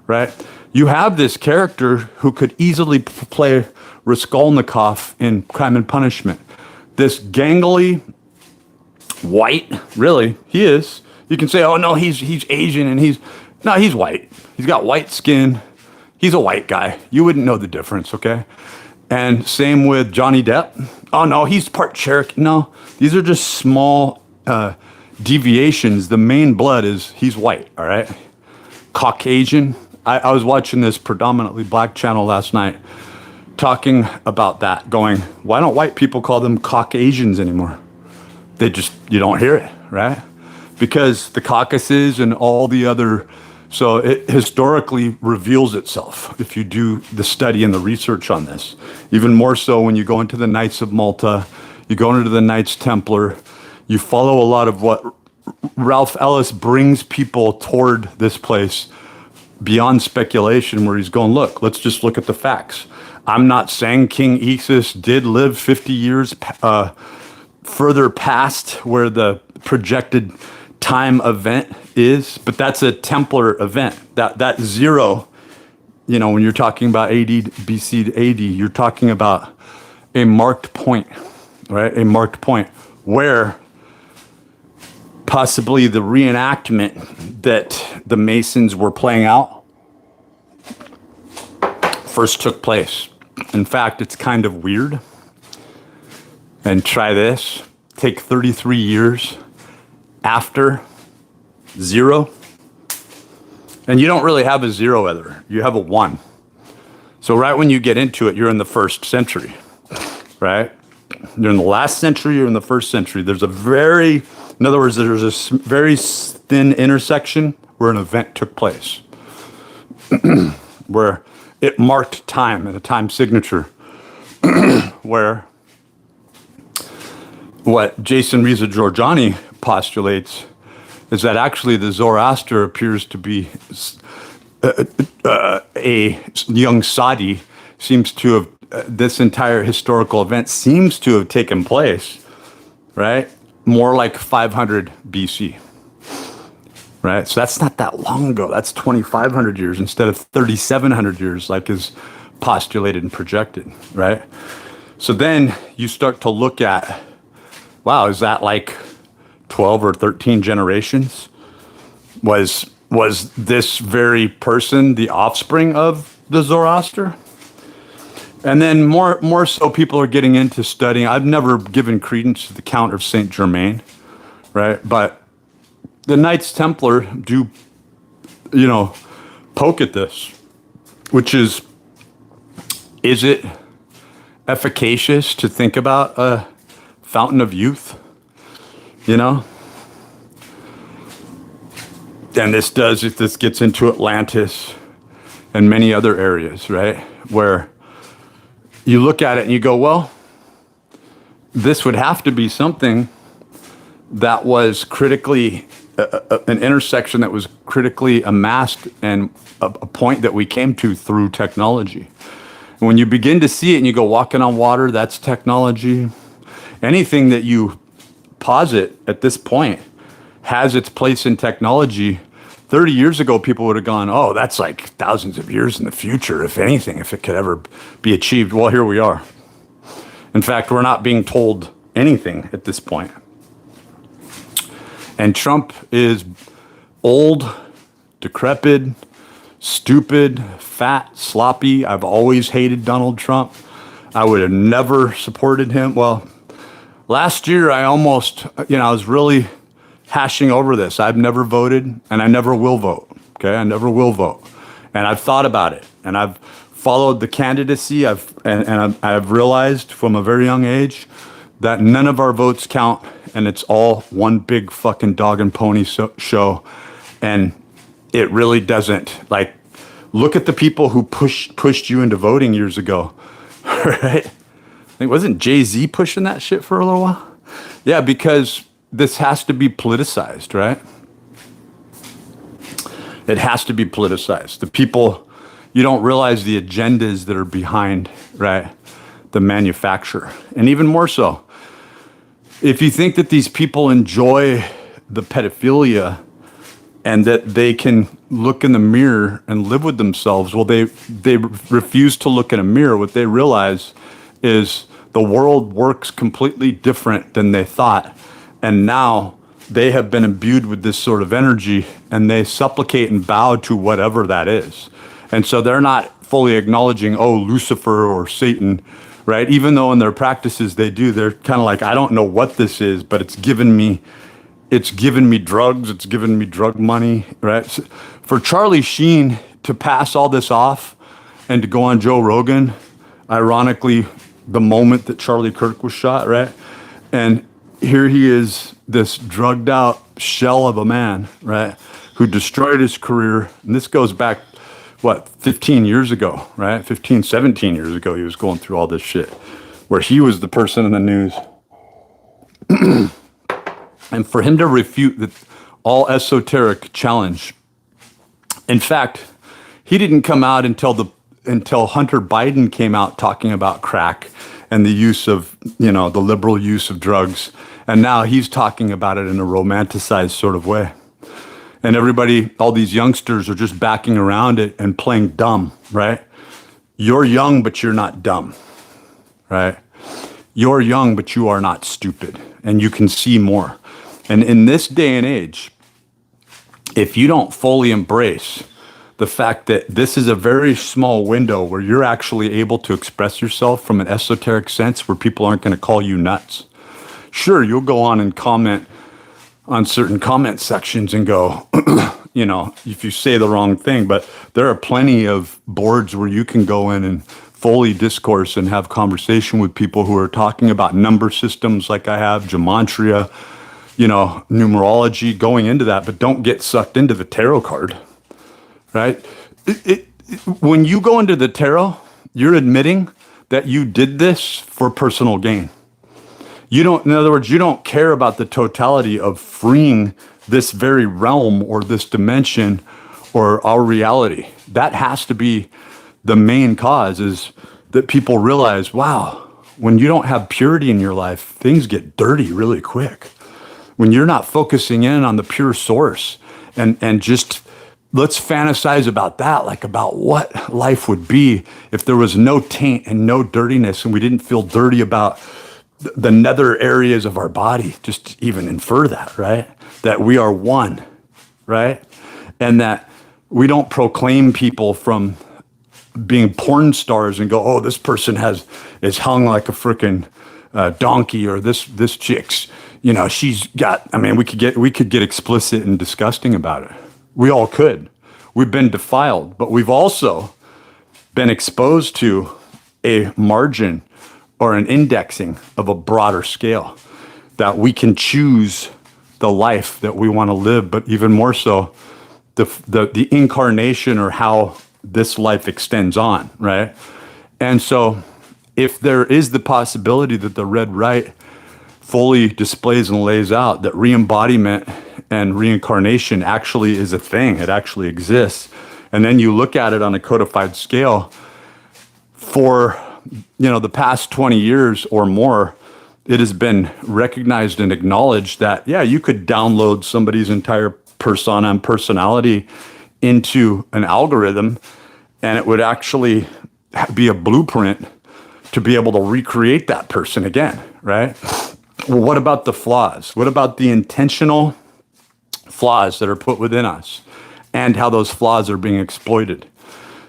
right? you have this character who could easily play Raskolnikov in Crime and Punishment. This gangly, white, really, he is. You can say, oh no, he's Asian and he's white. He's got white skin. He's a white guy. You wouldn't know the difference, okay? And same with Johnny Depp. Oh no, he's part Cherokee. No, these are just small deviations. The main blood is he's white, all right? Caucasian. I was watching this predominantly black channel last night talking about that, going, why don't white people call them Caucasians anymore? You don't hear it, right? Because the Caucasus and all the other, so it historically reveals itself if you do the study and the research on this. Even more so when you go into the Knights of Malta, you go into the Knights Templar, you follow a lot of what Ralph Ellis brings people toward this place beyond speculation, where he's going, look, let's just look at the facts. I'm not saying King Isis did live 50 years further past where the projected time event is, but that's a Templar event. That zero, when you're talking about AD, BC to AD, you're talking about a marked point, right? A marked point where possibly the reenactment that the Masons were playing out first took place. In fact, it's kind of weird. And try this. Take 33 years after zero. And you don't really have a zero either. You have a one. So right when you get into it, you're in the first century, right? You're in the last century, you're in the first century. There's a very very thin intersection where an event took place, where it marked time and a time signature, where what Jason Reza-Georgiani postulates is that actually the Zoroaster appears to be a young Sadi, seems to have, this entire historical event seems to have taken place, right? More like 500 BC, right? So that's not that long ago. That's 2,500 years instead of 3,700 years like is postulated and projected, right? So then you start to look at, wow, is that like 12 or 13 generations? Was this very person the offspring of the Zoroaster? And then more so people are getting into studying. I've never given credence to the Count of Saint Germain, right? But the Knights Templar do, poke at this, which is it efficacious to think about a fountain of youth, And this gets into Atlantis and many other areas, right? Where you look at it and you go, well, this would have to be something that was critically, an intersection that was critically amassed and a point that we came to through technology. And when you begin to see it and you go walking on water, that's technology. Anything that you posit at this point has its place in technology. 30 years ago, people would have gone, oh, that's like thousands of years in the future, if anything, if it could ever be achieved. Well, here we are. In fact, we're not being told anything at this point. And Trump is old, decrepit, stupid, fat, sloppy. I've always hated Donald Trump. I would have never supported him. Well, last year, I almost, I was really hashing over this. I've never voted, and I never will vote. Okay, I never will vote, and I've thought about it, and I've followed the candidacy. I've realized from a very young age that none of our votes count, and it's all one big fucking dog and pony show, and it really doesn't. Like, look at the people who pushed you into voting years ago, right? I think wasn't Jay-Z pushing that shit for a little while? Yeah, because this has to be politicized, right? It has to be politicized. The people, you don't realize the agendas that are behind, right, the manufacture. And even more so, if you think that these people enjoy the pedophilia and that they can look in the mirror and live with themselves. Well, they refuse to look in a mirror. What they realize is the world works completely different than they thought. And now they have been imbued with this sort of energy, and they supplicate and bow to whatever that is. And so they're not fully acknowledging, oh, Lucifer or Satan, right? Even though in their practices they do, they're kind of like, I don't know what this is, but it's given me drugs, it's given me drug money, right? So for Charlie Sheen to pass all this off and to go on Joe Rogan, ironically, the moment that Charlie Kirk was shot, right? And here he is, this drugged out shell of a man, right? Who destroyed his career. And this goes back, 15 years ago, right? 15, 17 years ago, he was going through all this shit where he was the person in the news. And for him to refute that all esoteric challenge, in fact, he didn't come out until Hunter Biden came out talking about crack and the use of, the liberal use of drugs. And now he's talking about it in a romanticized sort of way. And everybody, all these youngsters are just backing around it and playing dumb, right? You're young, but you're not dumb, right? You're young, but you are not stupid, and you can see more. And in this day and age, if you don't fully embrace the fact that this is a very small window where you're actually able to express yourself from an esoteric sense where people aren't going to call you nuts. Sure, you'll go on and comment on certain comment sections and go, if you say the wrong thing, but there are plenty of boards where you can go in and fully discourse and have conversation with people who are talking about number systems like I have, gematria, numerology, going into that, but don't get sucked into the tarot card, right? When you go into the tarot, you're admitting that you did this for personal gain. In other words, you don't care about the totality of freeing this very realm or this dimension or our reality. That has to be the main cause, is that people realize, wow, when you don't have purity in your life, things get dirty really quick. When you're not focusing in on the pure source and just let's fantasize about that, like about what life would be if there was no taint and no dirtiness and we didn't feel dirty about the nether areas of our body. Just even infer that, right? That we are one, right? And that we don't proclaim people from being porn stars and go, oh, this person is hung like a freaking donkey, or this chick's, she's got. I mean, we could get explicit and disgusting about it. We all could. We've been defiled, but we've also been exposed to a margin or an indexing of a broader scale, that we can choose the life that we want to live, but even more so, the incarnation or how this life extends on, right? And so if there is the possibility that the red right fully displays and lays out that re-embodiment and reincarnation actually is a thing, it actually exists, and then you look at it on a codified scale for the past 20 years or more, it has been recognized and acknowledged that, yeah, you could download somebody's entire persona and personality into an algorithm, and it would actually be a blueprint to be able to recreate that person again, right? Well, what about the flaws? What about the intentional flaws that are put within us and how those flaws are being exploited?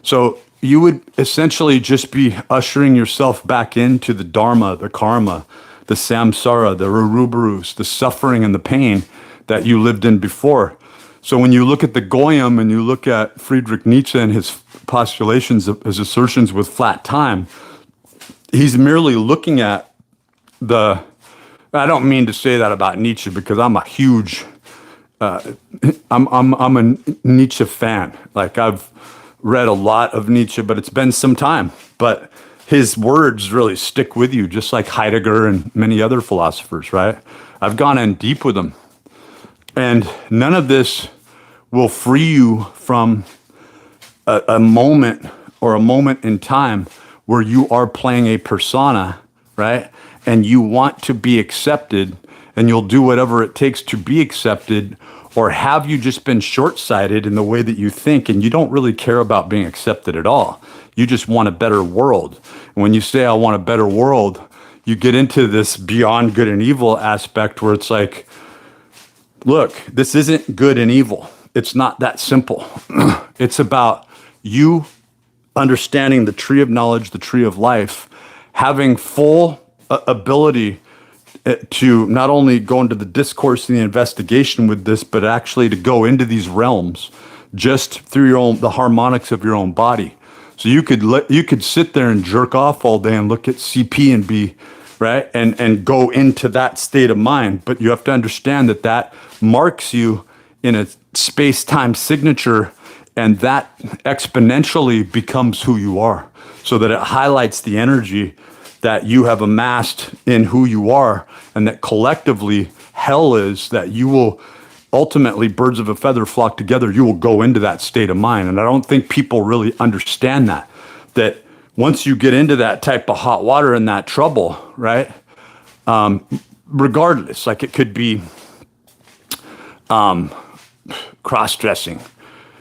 So you would essentially just be ushering yourself back into the dharma, the karma, the samsara, the urubarus, the suffering and the pain that you lived in before. So when you look at the Goyim and you look at Friedrich Nietzsche and his postulations, his assertions with flat time, he's merely looking at I don't mean to say that about Nietzsche because I'm a huge, I'm a Nietzsche fan. Like, I've read a lot of Nietzsche, but it's been some time. But his words really stick with you, just like Heidegger and many other philosophers, right? I've gone in deep with them. And none of this will free you from a moment or a moment in time where you are playing a persona, right? And you want to be accepted and you'll do whatever it takes to be accepted? Or have you just been short-sighted in the way that you think, and you don't really care about being accepted at all? You just want a better world. And when you say, I want a better world, you get into this beyond good and evil aspect where it's like, look, this isn't good and evil. It's not that simple. It's about you understanding the tree of knowledge, the tree of life, having full ability to not only go into the discourse and the investigation with this, but actually to go into these realms just through the harmonics of your own body. So you could sit there and jerk off all day and look at CP and be right and go into that state of mind. But you have to understand that marks you in a space-time signature, and that exponentially becomes who you are, so that it highlights the energy that you have amassed in who you are, and that collectively hell is that you will ultimately, birds of a feather flock together, you will go into that state of mind. And I don't think people really understand that once you get into that type of hot water and that trouble, right? Regardless, like it could be cross-dressing.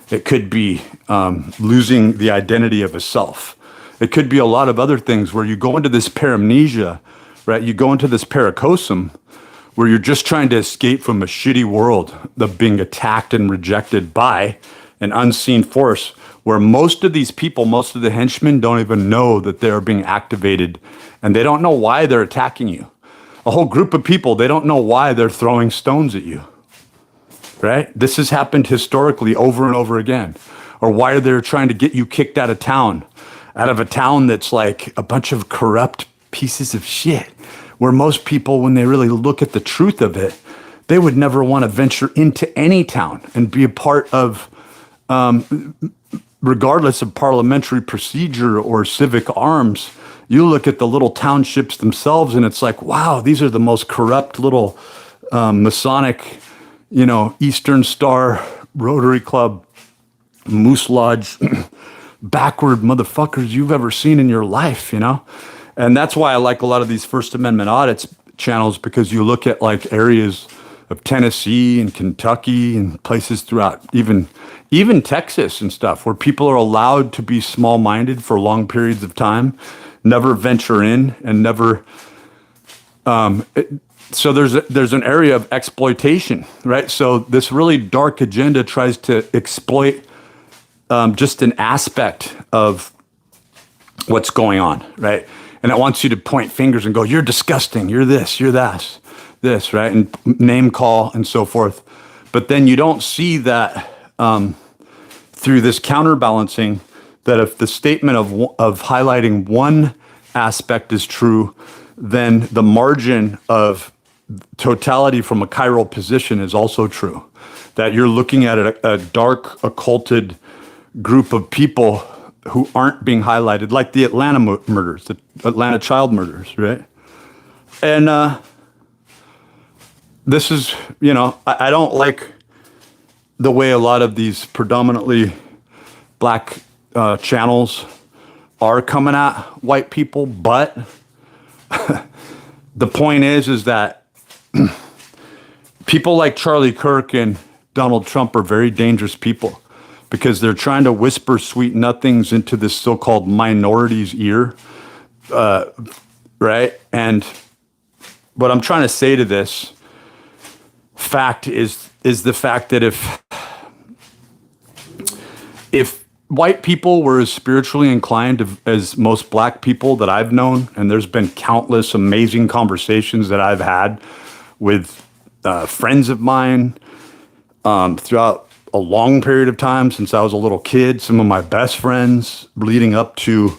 It could be losing the identity of a self. It could be a lot of other things where you go into this paramnesia, right? You go into this paracosm where you're just trying to escape from a shitty world of being attacked and rejected by an unseen force, where most of these people, most of the henchmen don't even know that they're being activated, and they don't know why they're attacking you. A whole group of people, they don't know why they're throwing stones at you, right? This has happened historically over and over again. Or why they're trying to get you kicked out of a town that's like a bunch of corrupt pieces of shit, where most people, when they really look at the truth of it, they would never want to venture into any town and be a part of, regardless of parliamentary procedure or civic arms. You look at the little townships themselves and it's like, wow, these are the most corrupt little Masonic, Eastern Star, Rotary Club, Moose Lodge, backward motherfuckers you've ever seen in your life, And that's why I like a lot of these First Amendment audits channels, because you look at like areas of Tennessee and Kentucky and places throughout even Texas and stuff, where people are allowed to be small-minded for long periods of time, never venture in, and never. So there's an area of exploitation, right? So this really dark agenda tries to exploit just an aspect of what's going on, right? And it wants you to point fingers and go, you're disgusting, you're this, you're that, this, right? And name call and so forth. But then you don't see that through this counterbalancing, that if the statement of highlighting one aspect is true, then the margin of totality from a chiral position is also true. That you're looking at a dark, occulted group of people who aren't being highlighted, like the Atlanta murders, the Atlanta child murders, right? And this is, I don't like the way a lot of these predominantly black channels are coming at white people, but the point is that people like Charlie Kirk and Donald Trump are very dangerous people, because they're trying to whisper sweet nothings into this so-called minority's ear, right? And what I'm trying to say to this fact is the fact that if white people were as spiritually inclined as most black people that I've known, and there's been countless amazing conversations that I've had with friends of mine throughout a long period of time since I was a little kid, some of my best friends, leading up to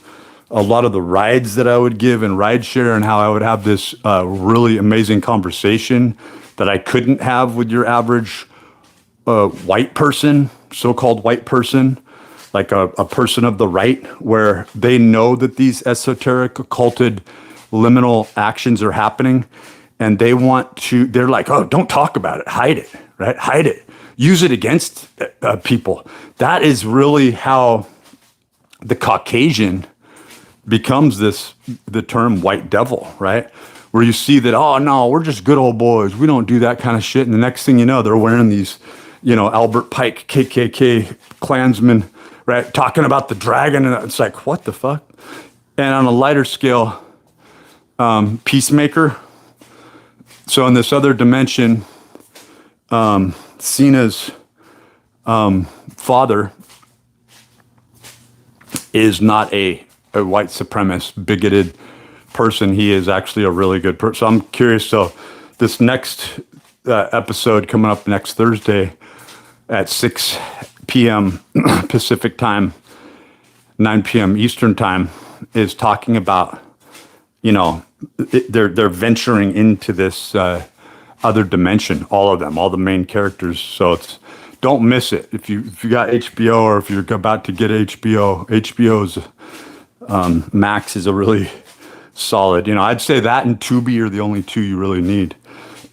a lot of the rides that I would give in rideshare, and how I would have this really amazing conversation that I couldn't have with your average white person, so-called white person, like a person of the right, where they know that these esoteric, occulted, liminal actions are happening, and they're like, oh, don't talk about it, hide it, right? Hide it. Use it against people. That is really how the Caucasian becomes the term white devil, right? where you see that, oh no, we're just good old boys. We don't do that kind of shit. And the next thing you know, they're wearing these, Albert Pike, KKK, Klansmen, right? Talking about the dragon. And it's like, what the fuck? And on a lighter scale, Peacemaker. So in this other dimension, Cena's father is not a white supremacist, bigoted person. He is actually a really good person. So I'm curious. So this next episode coming up next Thursday at 6 p.m. Pacific time, 9 p.m. Eastern time is talking about, they're venturing into this other dimension, all of them, all the main characters. So don't miss it. If you got HBO or if you're about to get HBO's Max is a really solid. I'd say that and Tubi are the only two you really need.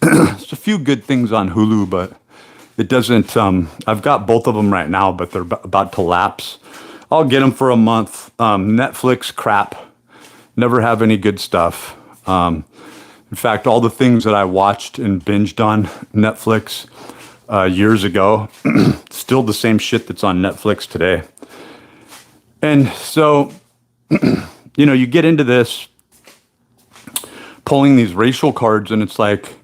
There's a few good things on Hulu, but it doesn't. I've got both of them right now, but they're about to lapse. I'll get them for a month. Netflix crap. Never have any good stuff. In fact, all the things that I watched and binged on Netflix years ago, still the same shit that's on Netflix today. And so, you get into this, pulling these racial cards, and it's like,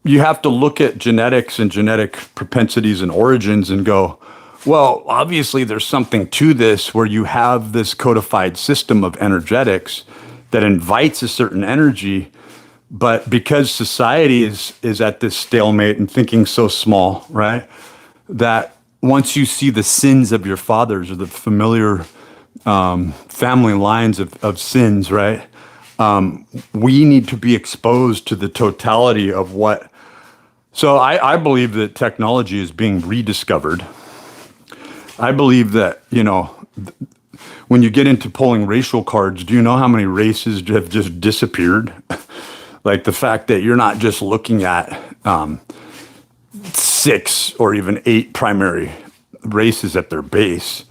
you have to look at genetics and genetic propensities and origins and go, well, obviously there's something to this where you have this codified system of energetics that invites a certain energy, but because society is at this stalemate and thinking so small, right, that once you see the sins of your fathers or the familiar family lines of sins, right, we need to be exposed to the totality of what. So I believe that technology is being rediscovered. I believe that, when you get into pulling racial cards, do you know how many races have just disappeared? Like the fact that you're not just looking at 6 or even 8 primary races at their base,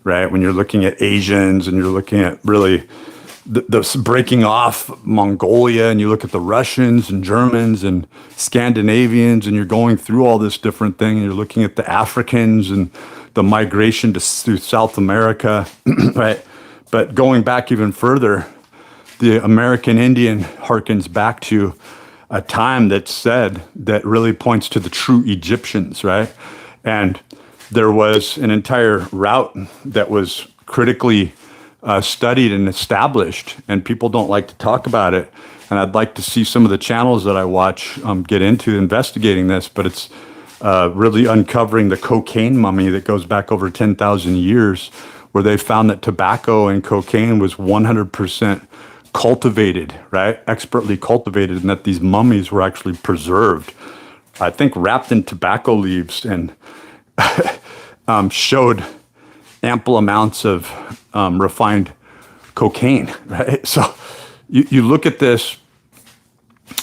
right? When you're looking at Asians and you're looking at really the breaking off Mongolia, and you look at the Russians and Germans and Scandinavians, and you're going through all this different thing, and you're looking at the Africans and the migration to South America, right? But going back even further, the American Indian harkens back to a time that's said that really points to the true Egyptians, right? And there was an entire route that was critically studied and established, and people don't like to talk about it. And I'd like to see some of the channels that I watch get into investigating this, but it's really uncovering the cocaine mummy that goes back over 10,000 years, where they found that tobacco and cocaine was 100% cultivated, right? Expertly cultivated, and that these mummies were actually preserved, I think, wrapped in tobacco leaves, and showed ample amounts of refined cocaine, right? So you look at this,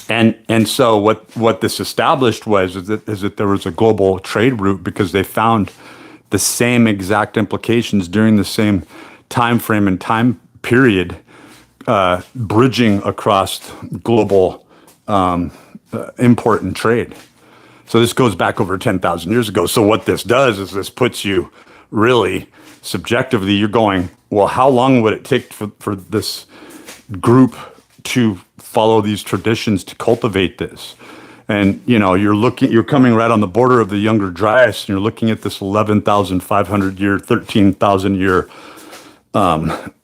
and so what this established is that there was a global trade route, because they found the same exact implications during the same time frame and time period, bridging across global import and trade. So this goes back over 10,000 years ago. So what this does is this puts you really subjectively, you're going, well, how long would it take for this group to follow these traditions to cultivate this? And, you're coming right on the border of the Younger Dryas, and you're looking at this 11,500 year, 13,000 year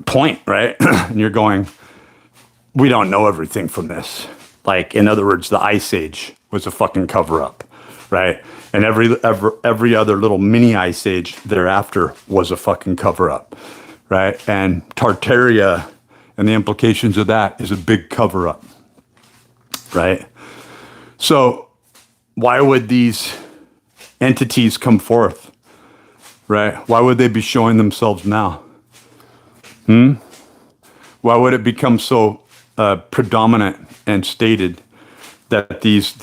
point, right? And you're going, we don't know everything from this. Like, in other words, the Ice Age was a fucking cover up, right? And every other little mini Ice Age thereafter was a fucking cover up, right? And Tartaria and the implications of that is a big cover up, right? So why would these entities come forth, right? Why would they be showing themselves now? Why would it become so predominant and stated that these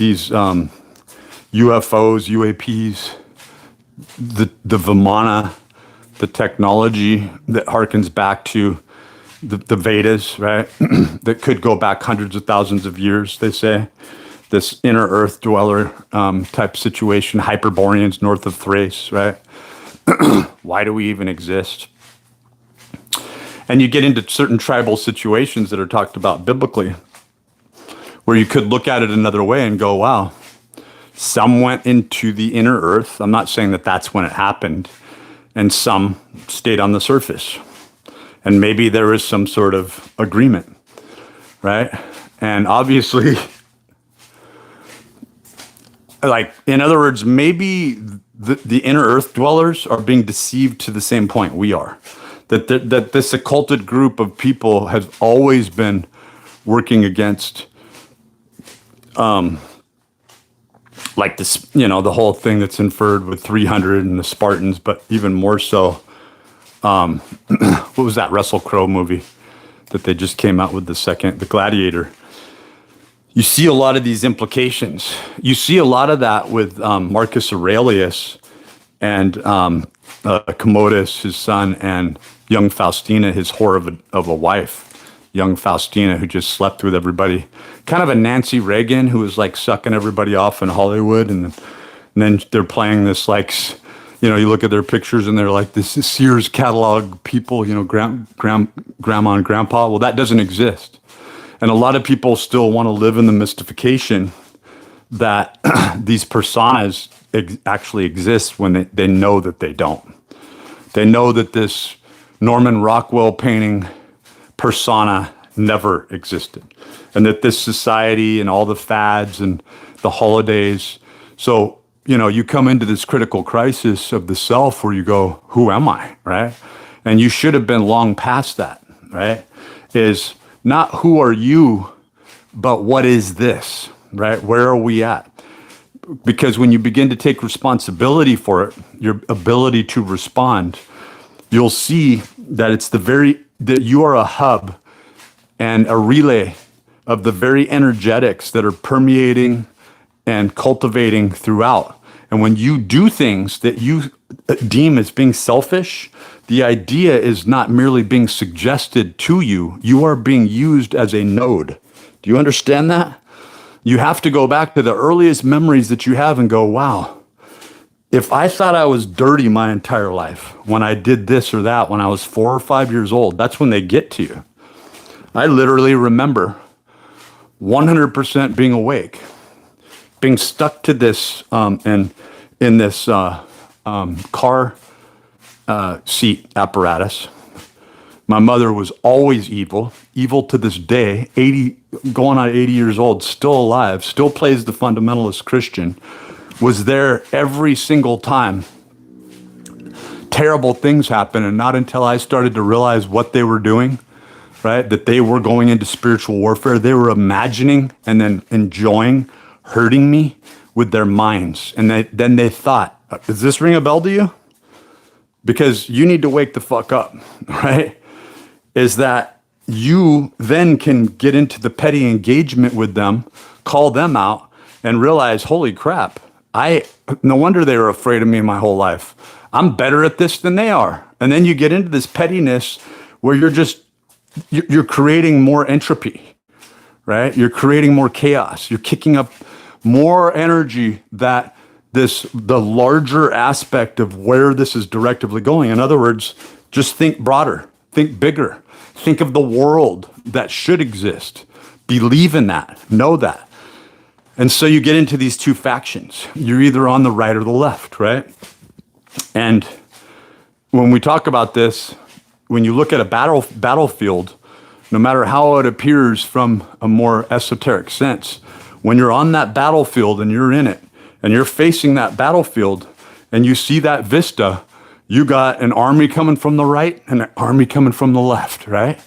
UFOs, UAPs, the Vimana, the technology that harkens back to the Vedas, right? That could go back hundreds of thousands of years, they say. This inner earth dweller type situation, Hyperboreans north of Thrace, right? Why do we even exist? And you get into certain tribal situations that are talked about biblically, where you could look at it another way and go, wow, some went into the inner earth. I'm not saying that that's when it happened. And some stayed on the surface. And maybe there is some sort of agreement, right? And obviously, like, in other words, maybe the inner earth dwellers are being deceived to the same point we are. That this occulted group of people has always been working against, like this, the whole thing that's inferred with 300 and the Spartans, but even more so, what was that Russell Crowe movie that they just came out with the Gladiator? You see a lot of these implications. You see a lot of that with Marcus Aurelius and Commodus, his son, and young Faustina, his whore of a wife. Young Faustina, who just slept with everybody. Kind of a Nancy Reagan, who was like sucking everybody off in Hollywood. And then they're playing this, like, you look at their pictures and they're like this Sears catalog people, grandma and grandpa. Well, that doesn't exist. And a lot of people still want to live in the mystification that these personas actually exist when they know that they don't. They know that this Norman Rockwell painting persona never existed, and that this society and all the fads and the holidays. So, you come into this critical crisis of the self where you go, who am I, right? And you should have been long past that, right? Is not who are you, but what is this, right? Where are we at? Because when you begin to take responsibility for it, your ability to respond, you'll see that that you are a hub and a relay of the very energetics that are permeating and cultivating throughout. And when you do things that you deem as being selfish, the idea is not merely being suggested to you, you are being used as a node. Do you understand that? You have to go back to the earliest memories that you have and go, wow, if I thought I was dirty my entire life when I did this or that when I was 4 or 5 years old, that's when they get to you. I literally remember 100% being awake, being stuck to this and in this car seat apparatus. My mother was always evil to this day, going on 80 years old, still alive, still plays the fundamentalist Christian, was there every single time terrible things happen. And not until I started to realize what they were doing, right, that they were going into spiritual warfare, they were imagining and then enjoying hurting me with their minds. And then they thought, does this ring a bell to you? Because you need to wake the fuck up, right? Is that you then can get into the petty engagement with them, call them out, and realize, holy crap, no wonder they were afraid of me my whole life. I'm better at this than they are. And then you get into this pettiness where you're creating more entropy, right? You're creating more chaos. You're kicking up more energy that the larger aspect of where this is directively going. In other words, just think broader, think bigger, think of the world that should exist. Believe in that, know that. And so you get into these two factions. You're either on the right or the left, right? And when we talk about this, when you look at a battlefield, no matter how it appears from a more esoteric sense, when you're on that battlefield and you're in it, and you're facing that battlefield, and you see that vista, you got an army coming from the right and an army coming from the left, right?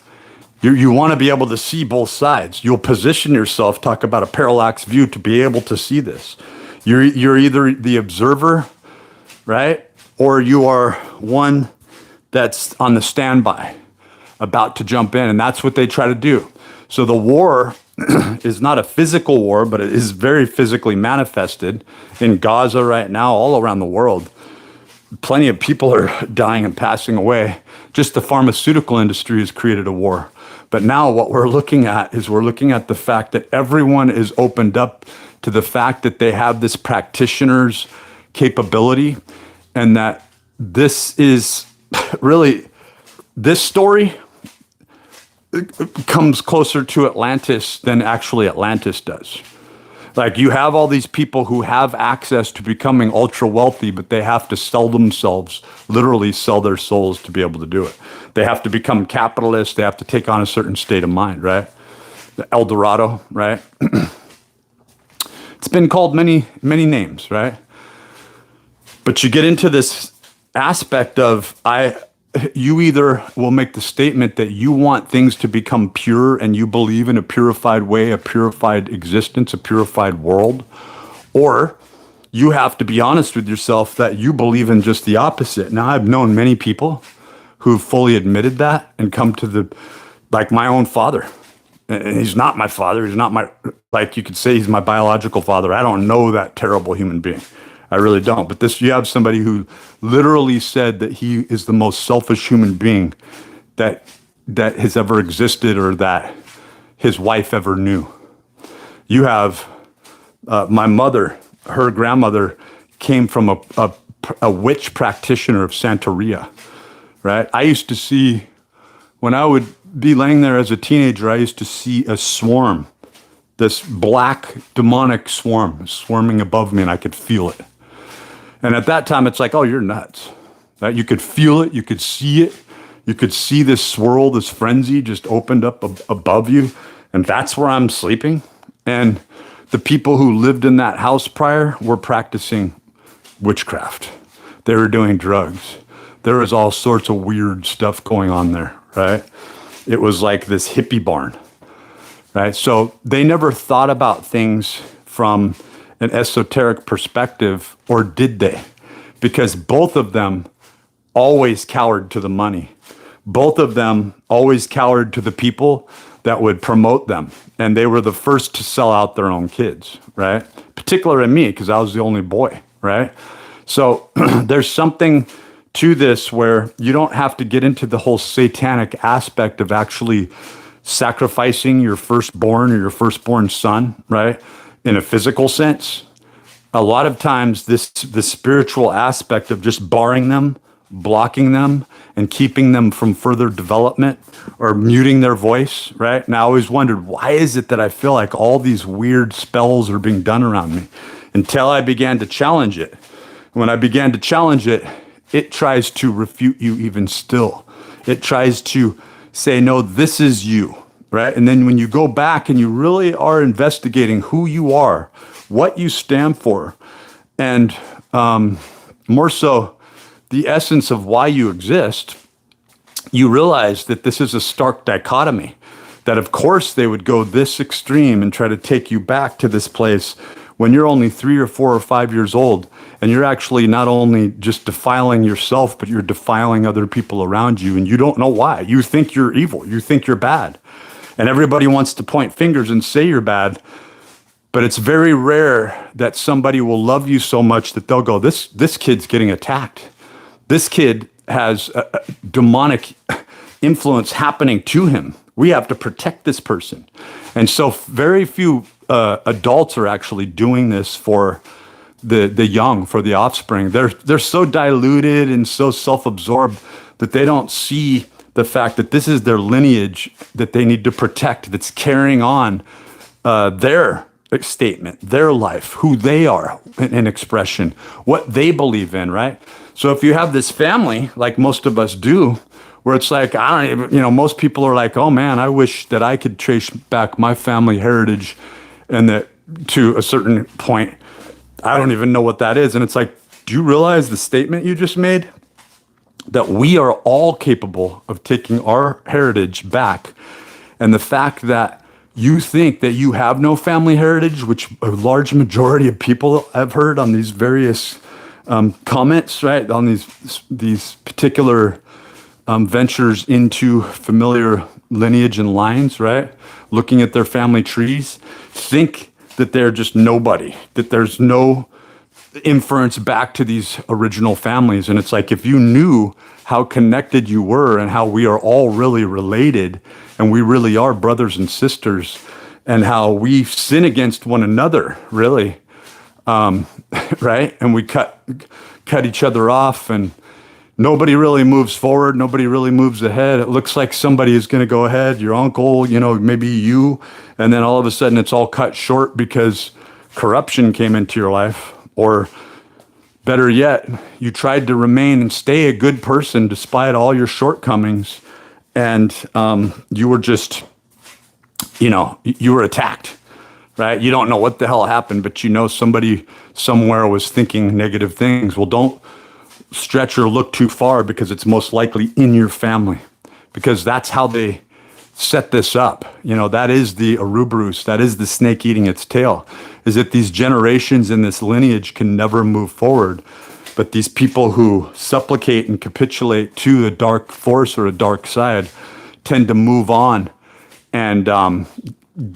You want to be able to see both sides. You'll position yourself, talk about a parallax view, to be able to see this. You're either the observer, right? Or you are one that's on the standby, about to jump in, and that's what they try to do. So the war is not a physical war, but it is very physically manifested in Gaza right now, all around the world. plenty of people are dying and passing away. Just the pharmaceutical industry has created a war. But now what we're looking at is we're looking at the fact that everyone is opened up to the fact that they have this practitioner's capability, and that this is really, this story comes closer to Atlantis than actually Atlantis does. Like, you have all these people who have access to becoming ultra wealthy, but they have to sell themselves, literally sell their souls to be able to do it. They have to become capitalists. They have to take on a certain state of mind, right? The El Dorado, right? It's been called many, many names, right? But you get into this aspect of, you either will make the statement that you want things to become pure and you believe in a purified way, a purified existence, a purified world, or you have to be honest with yourself that you believe in just the opposite. Now, I've known many people who've fully admitted that and come to the, like my own father. And he's not my father. He's not my, like you could say he's my biological father. I don't know that terrible human being. I really don't. But this, you have somebody who literally said that he is the most selfish human being that has ever existed, or that his wife ever knew. You have my mother, her grandmother came from a witch practitioner of Santeria, right? I used to see, when I would be laying there as a teenager, I used to see a swarm, this black demonic swarm swarming above me, and I could feel it. And at that time, it's like, oh, you're nuts. Right? You could feel it. You could see it. You could see this swirl, this frenzy just opened up above you. And that's where I'm sleeping. And the people who lived in that house prior were practicing witchcraft. They were doing drugs. There was all sorts of weird stuff going on there, right? It was like this hippie barn, right? So they never thought about things from an esoteric perspective, or did they? Because both of them always cowered to the money. Both of them always cowered to the people that would promote them. And they were the first to sell out their own kids, right? Particularly me, because I was the only boy, right? So there's something to this where you don't have to get into the whole satanic aspect of actually sacrificing your firstborn or your firstborn son, right? In a physical sense. A lot of times the spiritual aspect of just barring them, blocking them, and keeping them from further development, or muting their voice, right? And I always wondered, why is it that I feel like all these weird spells are being done around me? Until I began to challenge it. When I began to challenge it, it tries to refute you even still. It tries to say, no, this is you. Right? And then when you go back and you really are investigating who you are, what you stand for, and more so the essence of why you exist, you realize that this is a stark dichotomy. That of course they would go this extreme and try to take you back to this place when you're only 3 or 4 or 5 years old, and you're actually not only just defiling yourself, but you're defiling other people around you, and you don't know why. You think you're evil. You think you're bad. And everybody wants to point fingers and say you're bad, but it's very rare that somebody will love you so much that they'll go, this kid's getting attacked. This kid has a demonic influence happening to him. We have to protect this person. And so very few adults are actually doing this for the young, for the offspring. They're so diluted and so self-absorbed that they don't see the fact that this is their lineage that they need to protect, that's carrying on their statement, their life, who they are in expression, what they believe in, right? So if you have this family, like most of us do, where it's like, I don't even, most people are like, oh man, I wish that I could trace back my family heritage and that to a certain point, I don't even know what that is. And it's like, do you realize the statement you just made? That we are all capable of taking our heritage back. And the fact that you think that you have no family heritage, which a large majority of people have heard on these various comments, right? On these particular ventures into familiar lineage and lines, right? Looking at their family trees, think that they're just nobody, that there's no inference back to these original families. And it's like, if you knew how connected you were and how we are all really related and we really are brothers and sisters and how we sin against one another, really, right? And we cut each other off, and nobody really moves forward. Nobody really moves ahead. It looks like somebody is going to go ahead, your uncle, maybe you, and then all of a sudden it's all cut short because corruption came into your life. Or better yet, you tried to remain and stay a good person despite all your shortcomings, and you were just, you were attacked, right? You don't know what the hell happened, but somebody somewhere was thinking negative things. Well, don't stretch or look too far, because it's most likely in your family, because that's how they set this up. That is the Ouroboros, that is the snake eating its tail, is that these generations in this lineage can never move forward. But these people who supplicate and capitulate to a dark force or a dark side tend to move on and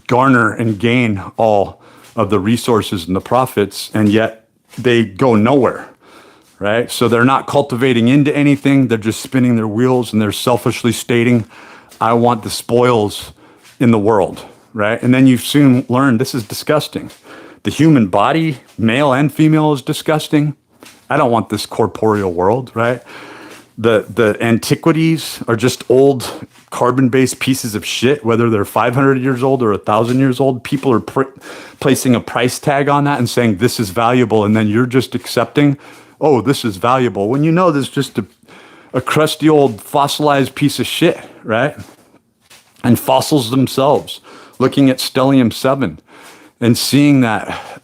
garner and gain all of the resources and the profits, and yet they go nowhere, right? So they're not cultivating into anything. They're just spinning their wheels, and they're selfishly stating, I want the spoils in the world, right? And then you soon learn this is disgusting. The human body, male and female, is disgusting. I don't want this corporeal world, right? The antiquities are just old carbon-based pieces of shit, whether they're 500 years old or 1,000 years old. People are placing a price tag on that and saying this is valuable, and then you're just accepting, oh, this is valuable, when this is just a crusty old fossilized piece of shit, right? And fossils themselves, looking at stellium-7 and seeing that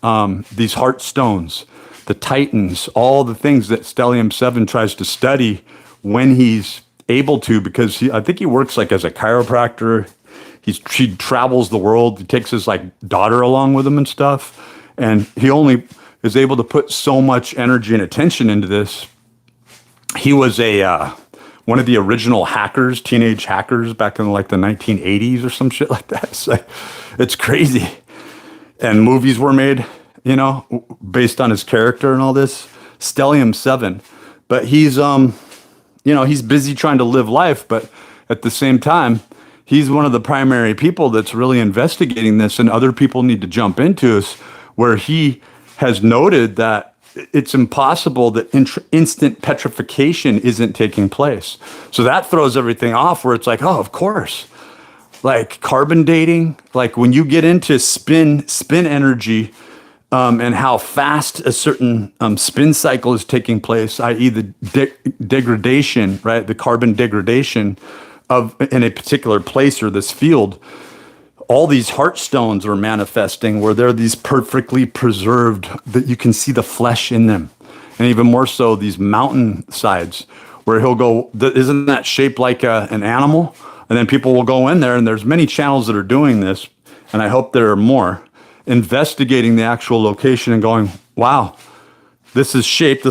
these heart stones, the titans, all the things that stellium-7 tries to study when he's able to, because I think he works like as a chiropractor. He travels the world. He takes his daughter along with him and stuff. And he only is able to put so much energy and attention into this. He was one of the original hackers, teenage hackers back in the 1980s or some shit like that. It's crazy. And movies were made, based on his character and all this. Stellium-7. But he's he's busy trying to live life, but at the same time, he's one of the primary people that's really investigating this, and other people need to jump into this, where he has noted that it's impossible that instant petrification isn't taking place. So that throws everything off, where it's like, oh, of course. Carbon dating, when you get into spin energy, and how fast a certain spin cycle is taking place, i.e. the degradation, right? The carbon degradation in a particular place or this field, all these heart stones are manifesting where they're these perfectly preserved, that you can see the flesh in them. And even more so, these mountain sides where he'll go, isn't that shaped like an animal? And then people will go in there, and there's many channels that are doing this, and I hope there are more, investigating the actual location and going, wow, this is shaped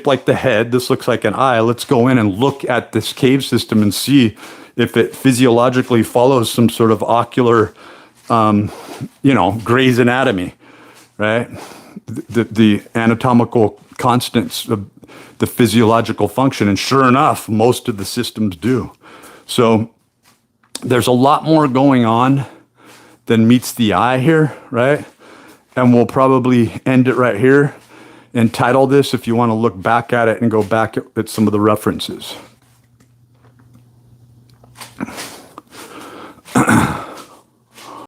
like the head. This looks like an eye. Let's go in and look at this cave system and see if it physiologically follows some sort of ocular, Gray's Anatomy, right? The anatomical constants of the physiological function. And sure enough, most of the systems do. So there's a lot more going on than meets the eye here, right? And we'll probably end it right here and title this if you want to look back at it and go back at some of the references.